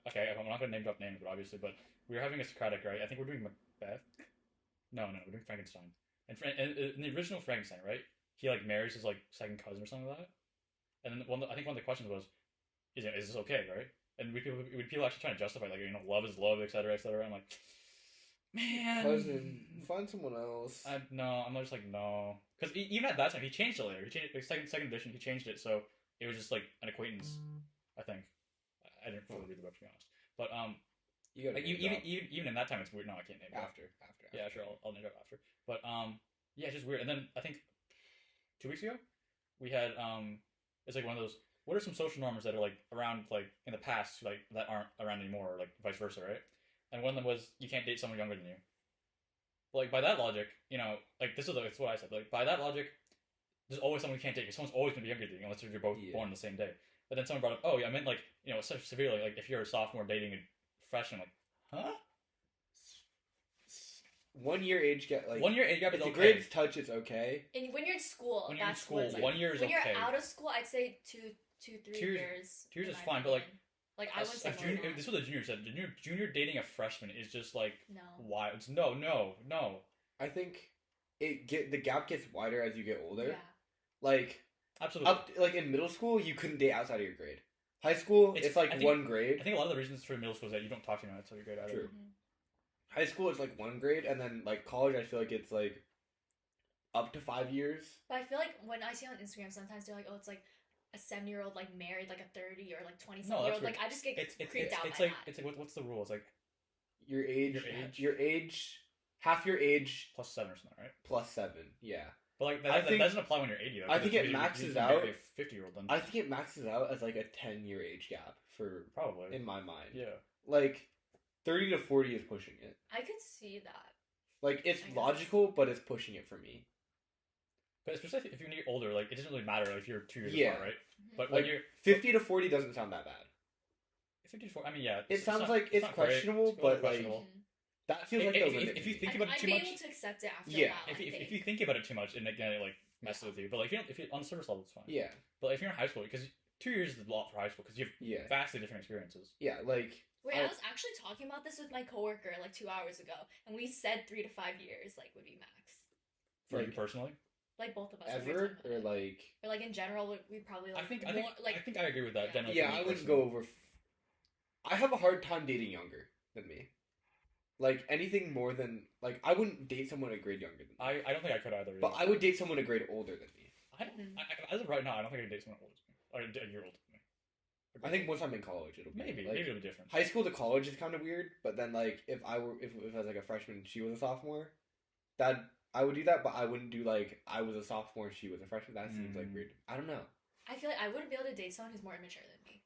Okay, I'm not gonna name drop names, but obviously, but we were having a Socratic, right? I think we're doing Macbeth. No, we're doing Frankenstein. And in the original Frankenstein, right? He like marries his like second cousin or something like that. And then I think one of the questions was, is this okay, right? And people actually trying to justify like love is love, etc., etc. I'm like, man, Cousin, find someone else. I'm just like no, because even at that time he changed it later. He changed it, like second edition. He changed it so it was just like an acquaintance. I think I didn't fully read the book to be honest, but You gotta like, even in that time it's weird. No, I can't name it after. Yeah, sure, I'll name it after. But yeah, it's just weird. And then I think 2 weeks ago we had it's like one of those. What are some social norms that are like around like in the past like that aren't around anymore, or like vice versa, right? And one of them was you can't date someone younger than you. Like by that logic, like this is what I said. Like by that logic, there's always someone you can't date because someone's always gonna be younger than you unless you're both born the same day. But then someone brought up, oh yeah, I meant like such severely like if you're a sophomore dating a freshman, like huh? 1 year age gap, like 1 year age gap is if the okay. grades touch, it's okay. And when you're in school, When you're in that's school, what's, like, 1 year is when okay. you're out of school, I'd say 2, 3 years. 2 years in is my fine, but like I wouldn't say more than that. this is what the junior said. Junior dating a freshman is just like No. why? It's no. I think the gap gets wider as you get older. Yeah. Like Absolutely. like in middle school, you couldn't date outside of your grade. High school, it's like I think- one grade. I think a lot of the reasons for middle school is that you don't talk to anyone until you're grade either. True. Mhm. High school is like one grade, and then like college, I feel like it's like up to 5 years. But I feel like when I see on Instagram, sometimes they're like, oh, it's like a 7-year-old like married like a 30 or like 20-something-year-old. Like I just get creeped out it's by like that. it's like what's the rule? It's like Your age, Your half your age plus 7 or something, right? plus 7. Yeah, But like I that think- doesn't apply when you're 80 though. I think because it you maxes can out- marry a 50-year-old then. I think it maxes out as like a 10-year age gap for Probably. in my mind. Yeah. Like 30 to 40 is pushing it. I could see that. Like it's I guess. logical, but it's pushing it for me. But especially if you get older, like it doesn't really matter if you're 2 years Yeah. apart, right? Mhm. But Like when you're 50 to 40 doesn't sound that bad. 54, I mean, yeah. It sounds not- like it's not great. questionable, It's a little but, like, questionable. Mhm. That feels like the limit. If you to me. think about it I'd too be much, able to accept it after Yeah. a while. if you think about it too much, and again, it like messes with you. But like if you on the surface level, it's fine. Yeah, But if you're in high school, because 2 years is a lot for high school, because you have yeah, vastly different experiences. yeah. Like Wait, I- I was actually talking about this with my coworker like 2 hours ago, and we said 3 to 5 years like would be max. For Like, you personally, Like both of us. when we were ever talking or about it. like. Or like in general, we probably like I think more, like I think I agree with that. yeah. Generally, Yeah, for me I wouldn't personally. go over. I have a hard time dating younger than me. Like anything more than like I wouldn't date someone a grade younger than me. I don't think I could either. But I would date someone a grade older than me. Mhm. As of right now, I don't think I could date someone older than me, or a year older than me. I think once I'm in college, it'll be maybe like, it'll be different. high school to college is kind of weird. But then like if I was like a freshman, and she was a sophomore, that I would do that. But I wouldn't do like I was a sophomore, she was a freshman. That seems like weird. I don't know. I feel like I wouldn't be able to date someone who's more immature than me.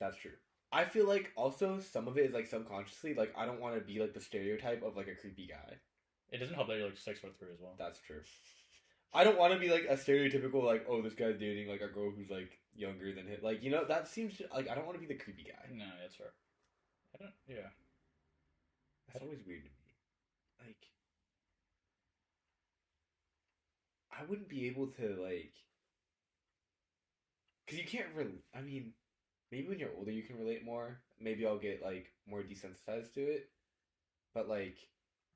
That's true. I feel like also some of it is like subconsciously like I don't want to be like the stereotype of like a creepy guy. It doesn't help that you're like 6'3" as well. That's true. I don't want to be like a stereotypical like oh this guy's dating like a girl who's like younger than him. Like that seems like I don't want to be the creepy guy. No, that's fair. I don't. Yeah. That's always weird to me. Like I wouldn't be able to like because you can't I mean maybe when you're older you can relate more. Maybe I'll get like more desensitized to it. But like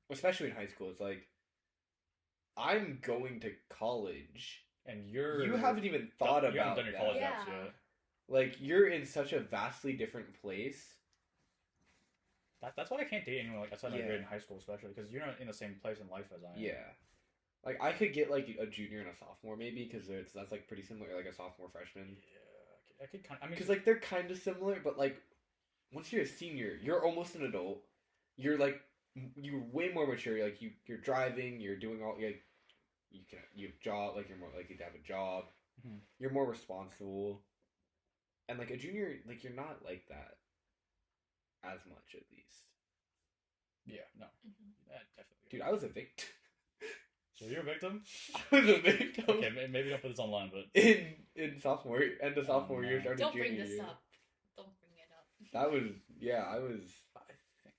especially in high school it's like I'm going to college. And You haven't even thought you haven't about done your that. college Yeah. apps yet. Like you're in such a vastly different place. That's why I can't date anyone like outside my Yeah. grade in high school, especially because you're not in the same place in life as I am. Yeah. Like I could get like a junior and a sophomore maybe because that's like pretty similar, like a sophomore freshman. Yeah, I could kind. I mean, Because like they're kind of similar, but like once you're a senior, you're almost an adult. You're like you're way more mature. Like you're driving, you're doing all like you have job, like you're more likely to have a job. Mhm. You're more responsible, and like a junior, like you're not like that as much, at least. Yeah, no, Mhm. definitely. Dude, I was a victim. So you're a victim? I was a victim. Okay, maybe don't put this online, but In sophomore end of sophomore year, no. started Don't junior bring this year. up. Don't bring it up. That was I was I think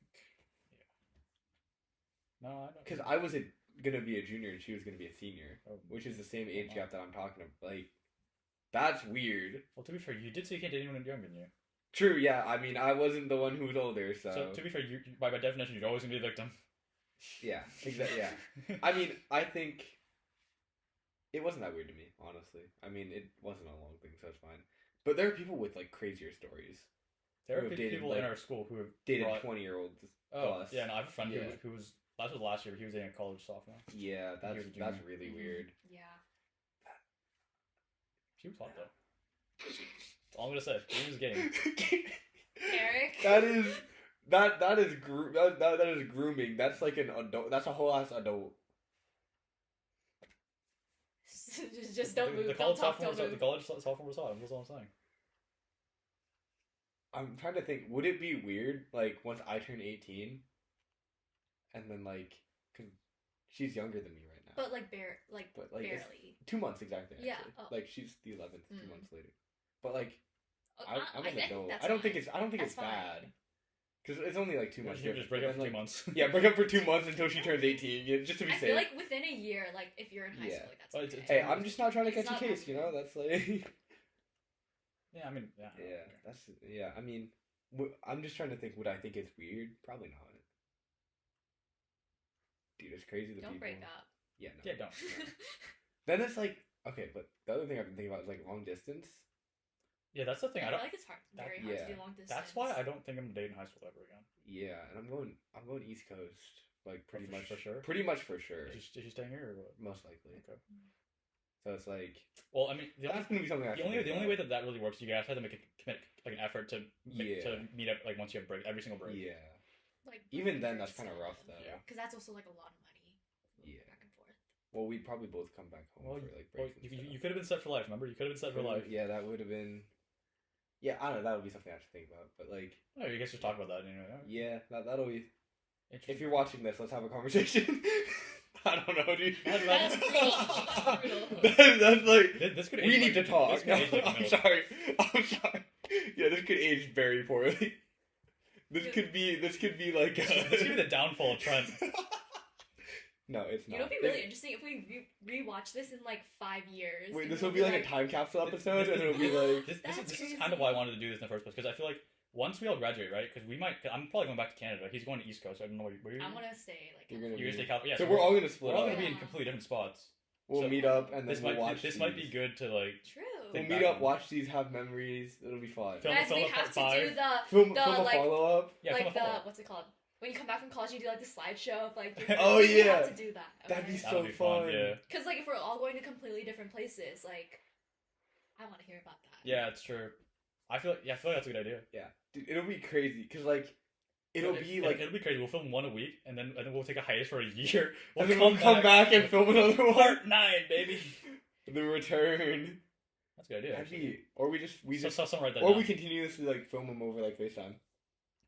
no, I don't. because I was gonna be a junior and she was gonna be a senior, Oh, which is the same age wow. gap that I'm talking about. Like, that's weird. Well, to be fair, you did say you can't date anyone younger than you. True, yeah. I mean, I wasn't the one who was older, so, So to be fair, you by definition, you're always gonna be a victim. yeah, exactly. Yeah, I mean, I think it wasn't that weird to me, honestly. I mean, it wasn't a long thing, so it's fine. But there are people with like crazier stories. There are Who have dated, people like, in our school who have Dated brought- 20-year-olds. Oh plus. yeah, no, I have a friend Yeah. who was that was last year. But he was dating a college sophomore. Yeah, He was a junior. that's really weird. Yeah. She was hot though. That's all I'm gonna say. He was getting. Eric. That is that is grooming. That's like an adult. That's a whole ass adult. just don't move. The Don't college talk. sophomore. Don't The move. college sophomore was hot. That's all I'm saying. I'm trying to think. Would it be weird, like, once I turn 18, and then like, cause she's younger than me right now. But like But, like, it's barely. 2 months exactly. Actually. Yeah, oh. Like she's the 11th, 2 Mm. months later. But like, I'm an think adult. that's I don't fine. think it's That's fine. bad. Because it's only like 2 months. You just difference, break but up for then, 2 like, months. Yeah, break up for 2 months until she turns 18, just to be I safe. feel like within a year, like if you're in high Yeah. school, like that's Well, okay. Hey, I'm just not trying to It's catch a not case, you know? That's like. Yeah, I mean, yeah. Yeah, that's I mean, I'm just trying to think. Would I think it's weird? Probably not. Dude, it's crazy. The Don't people. break up. Yeah, no. Yeah, don't. Then it's like okay, but the other thing I've been thinking about is like long distance. Yeah, that's the thing. I I feel don't. like it's hard, that- very hard yeah. to do long distance. That's why I don't think I'm dating high school ever again. Yeah, and I'm going East Coast, like pretty for- much for sure? Pretty much for sure, Is she staying here or what? most likely. Okay. So it's like Well, I mean, the that's gonna be something. I have to think only about. way that really works, you guys have to make a commit like an effort to Yeah. to meet up like once you have break every single break. Yeah, like even then that's kind of rough though. Yeah. because that's also like a lot of money. Yeah. Back and forth. Well, we'd probably both come back home Well, for like Well, breaks. and stuff. you could have been set for life. Remember, you could have been set for life. Yeah, that would have been. Yeah, I don't know. That would be something I have to think about. But like, Oh, you guys should talk about that anyway. yeah, that'll be. If Interesting. you're watching this, let's have a conversation. I don't know, dude. That's brutal. That's brutal. That's like This could we age need to like- talk. This could age like I'm middle- sorry. I'm sorry. Yeah, this could age very poorly. This could be like. This could be the downfall of Trent. No, it's not. You know, it'd be really interesting if we rewatch this in like 5 years. Wait, and this we'll will be like a time capsule episode, This- and it'll be like. This That's is crazy. kind of why I wanted to do this in the first place because I feel like once we all graduate, right? Because we might. I'm probably going back to Canada. He's going to East Coast. So I don't know where you're. I'm gonna stay like. You're gonna You're gonna stay California. So Yeah, we're all gonna split we're all up. gonna be in Yeah. completely different spots. We'll so meet up and then This we'll might watch. this might be these. good to like. True. We'll Think meet back up, and- watch these, have memories. It'll be fun. Film- Guys, we film have to part do the Film the, a like, follow up. Yeah, like film a the follow-up. what's it called? When you come back from college, you do like the slideshow of like. Oh, we yeah. have to do that. That'd be Okay? That so would be fun. Yeah. Because like if we're all going to completely different places, like, I want to hear about that. Yeah, it's true. I feel like that's a good idea. Yeah, dude, it'll be crazy because like it'll be like it'll be crazy. We'll film one a week and then we'll take a hiatus for a year. and then we'll come back and film another one. Part 9, baby. The return. That's a good idea. That'd Actually. be, or we just Someone write that or down. we continuously like film them over like FaceTime.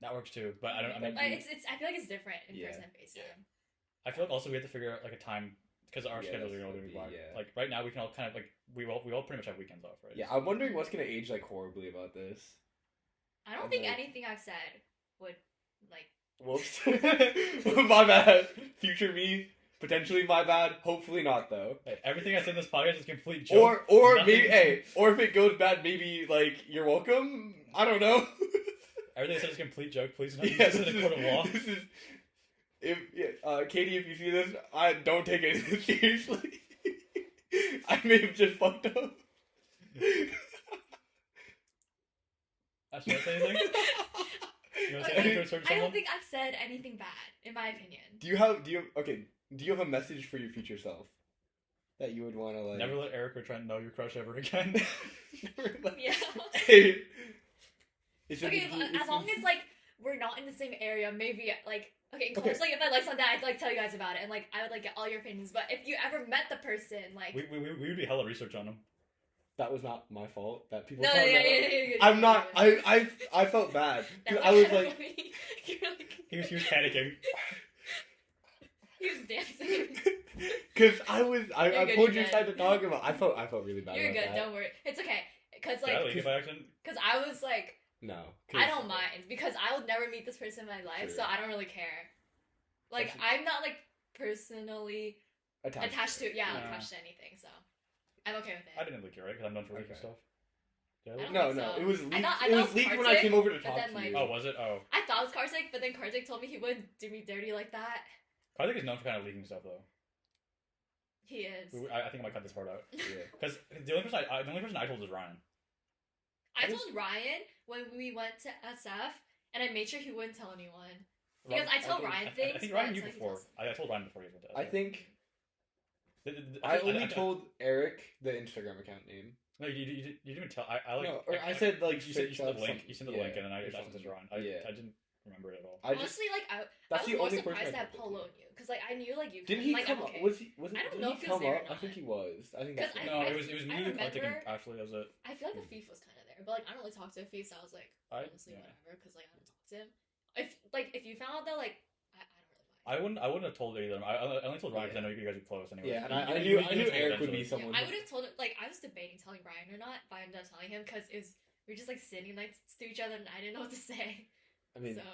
That works too. But I don't. I mean, Like, it's I feel like it's different in Yeah. person and FaceTime. Yeah. I feel like also we have to figure out like a time because our Yeah, schedules that's are all what going to be it'd whack. be, yeah. Like right now we can all kind of like we all pretty much have weekends off, right? Yeah, I'm wondering what's gonna age like horribly about this. I don't And, think like- anything I've said would like. Whoops. My bad. Future me. Potentially my bad. Hopefully not though. Hey, everything I said in this podcast is a complete joke. Or Nothing- maybe or if it goes bad, maybe like you're welcome. I don't know. Everything I said is a complete joke. Please don't Yeah, use this in a court of law. this is Katie, if you see this, I don't take it seriously. I may have just fucked up. Should I say anything? You want to say Okay, anything towards I someone? don't think I've said anything bad, in my opinion. Do you have a message for your future self that you would want to like Never let Eric or Trent know your crush ever again. Never let- Yeah. Hey, it's Okay, just- as long as like we're not in the same area, maybe like Okay, of course, like if I like something, I'd like tell you guys about it, and like I would like get all your opinions. But if you ever met the person, like We would do hella research on him. That was not my fault. That people. no, found yeah, out. yeah, I'm not. I felt bad. 'Cause That I was kinda like, funny. You're like He was panicking. he was dancing. because I You're good, pulled you're your side to good. talk about. I felt really bad. You're about good. that. Don't worry. It's okay. Cause Did I like, leave by accident? cause I was like, No. I don't mind because I will never meet this person in my life, True. so I don't really care. Like I'm not like personally attached to Yeah. attached to anything, so I'm okay with it. I didn't leak it, right? Because I'm known for leaking Okay. stuff. Did I I leak don't No, think no. so. It was I leaked. thought It was was leaked when I Kartik, came over to but talk then, to like- you. Oh, was it? Oh. I thought it was Kartik, but then Kartik told me he wouldn't do me dirty like that. Karthik is known for kind of leaking stuff, though. He is. I think I might cut this part out. Yeah. Because the only person I told was Ryan. I told Ryan when we went to SF, and I made sure he wouldn't tell anyone. Because I tell Ryan things. I think but Ryan knew until he before. tells- I told Ryan before he went to I think I I only told Eric the Instagram account name. No, you didn't even tell. I like. No, or I said like you sent search the up link. something. You sent the Yeah, link, and then I or sent it something. to Ryan. Yeah. I didn't remember it at all. I just Honestly, like I that's was the more only person surprised I that told Polo knew, because like I knew like you. Didn't he like, come I'm up? okay. Was he? Was it? I don't did know he if he was come there up? or I not. think he was. I think 'Cause that's. No, I it was me, I Karthik, and remember- Ashley. That was it. I feel like the thief was kind of there, but like I don't really talk to the thief, so I was like, honestly, yeah. whatever, because like I don't talk to him. If you found out that like I don't really mind. I wouldn't have told either. I only told Ryan because I know you guys are close anyway. Yeah, and You I knew told Eric would eventually. be someone. I would have told him, like I was debating telling Brian or not, but I ended up telling him because we were just like sitting next to each other and I didn't know what to say. I mean, So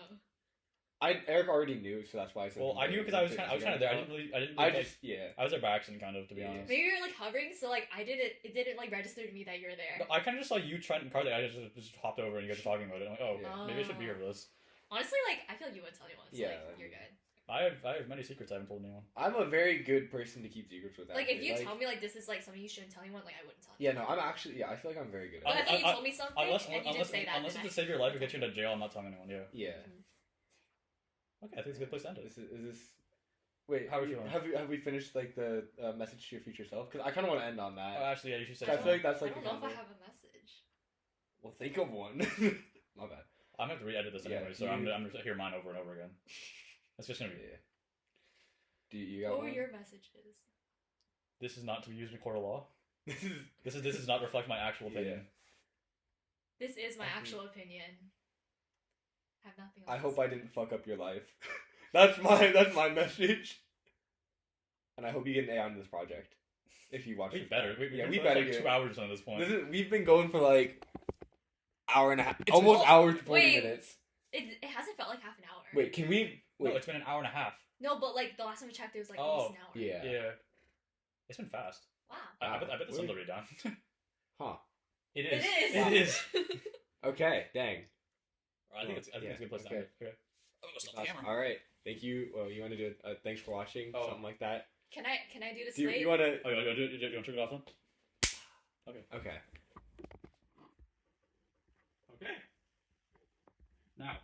Eric already knew, so that's why I said. Well, I knew because I was kind of there. I was there by accident, kind of, to be Yeah. honest. maybe you were like hovering, so like it didn't like register to me that you're there. No, I kind of just saw you, Trent, and Karthik. I just hopped over and you guys were talking about it. I'm like, oh, Yeah. maybe I should be here for this. Honestly, like I feel like you wouldn't tell anyone, so Yeah, like you're good. I have many secrets I haven't told anyone. I'm a very good person to keep secrets with. Like if actually. you tell me like this is like something you shouldn't tell anyone, like I wouldn't tell. Yeah, anyone. no, I'm actually. Yeah, I feel like I'm very good. But At I think you I- told me something Unless and you didn't say that. unless then it's to save your life or I- get you into jail, I'm not telling anyone. Yeah. Yeah. Okay, I think it's a good place to end it. Is this? Wait, How are we feeling? Have we finished like the message to your future self? Because I kind of want to end on that. Oh, actually, yeah, you should say 'Cause I something. feel like that's I like. don't the know if I kind have a message. Well, think of one. My bad. I'm gonna have to re-edit this Yeah, anyway, so I'm gonna hear mine over and over again. That's just gonna be. Yeah. Do you got What one? were your messages? This is not to be used in a court of law. This is. This does not reflect my actual opinion. This is my I think- actual opinion. I have nothing else. I to hope say. I didn't fuck up your life. that's my message. And I hope you get an A on this project. If you watch We this better. part. We yeah, we we better better like get 2 hours on this point. We've been going for like hour and a half, It's almost well- hour to 40 wait. minutes. It hasn't felt like half an hour. Wait, can we? No, Wait, it's been an hour and a half. No, but like the last time we checked, it was like Oh, almost an hour. yeah. Yeah. It's been fast. Wow. I bet the Wow. sun's already down. huh? It It is. is. It is. Okay, dang. I think it's a good place to Okay. end it. Okay. Oh, stop the camera. All right, thank you. Well, you want to do a thanks for watching, Oh. something like that? Can I do this Do late? you want to? Oh, you want to turn it off then? Okay. Okay. Now,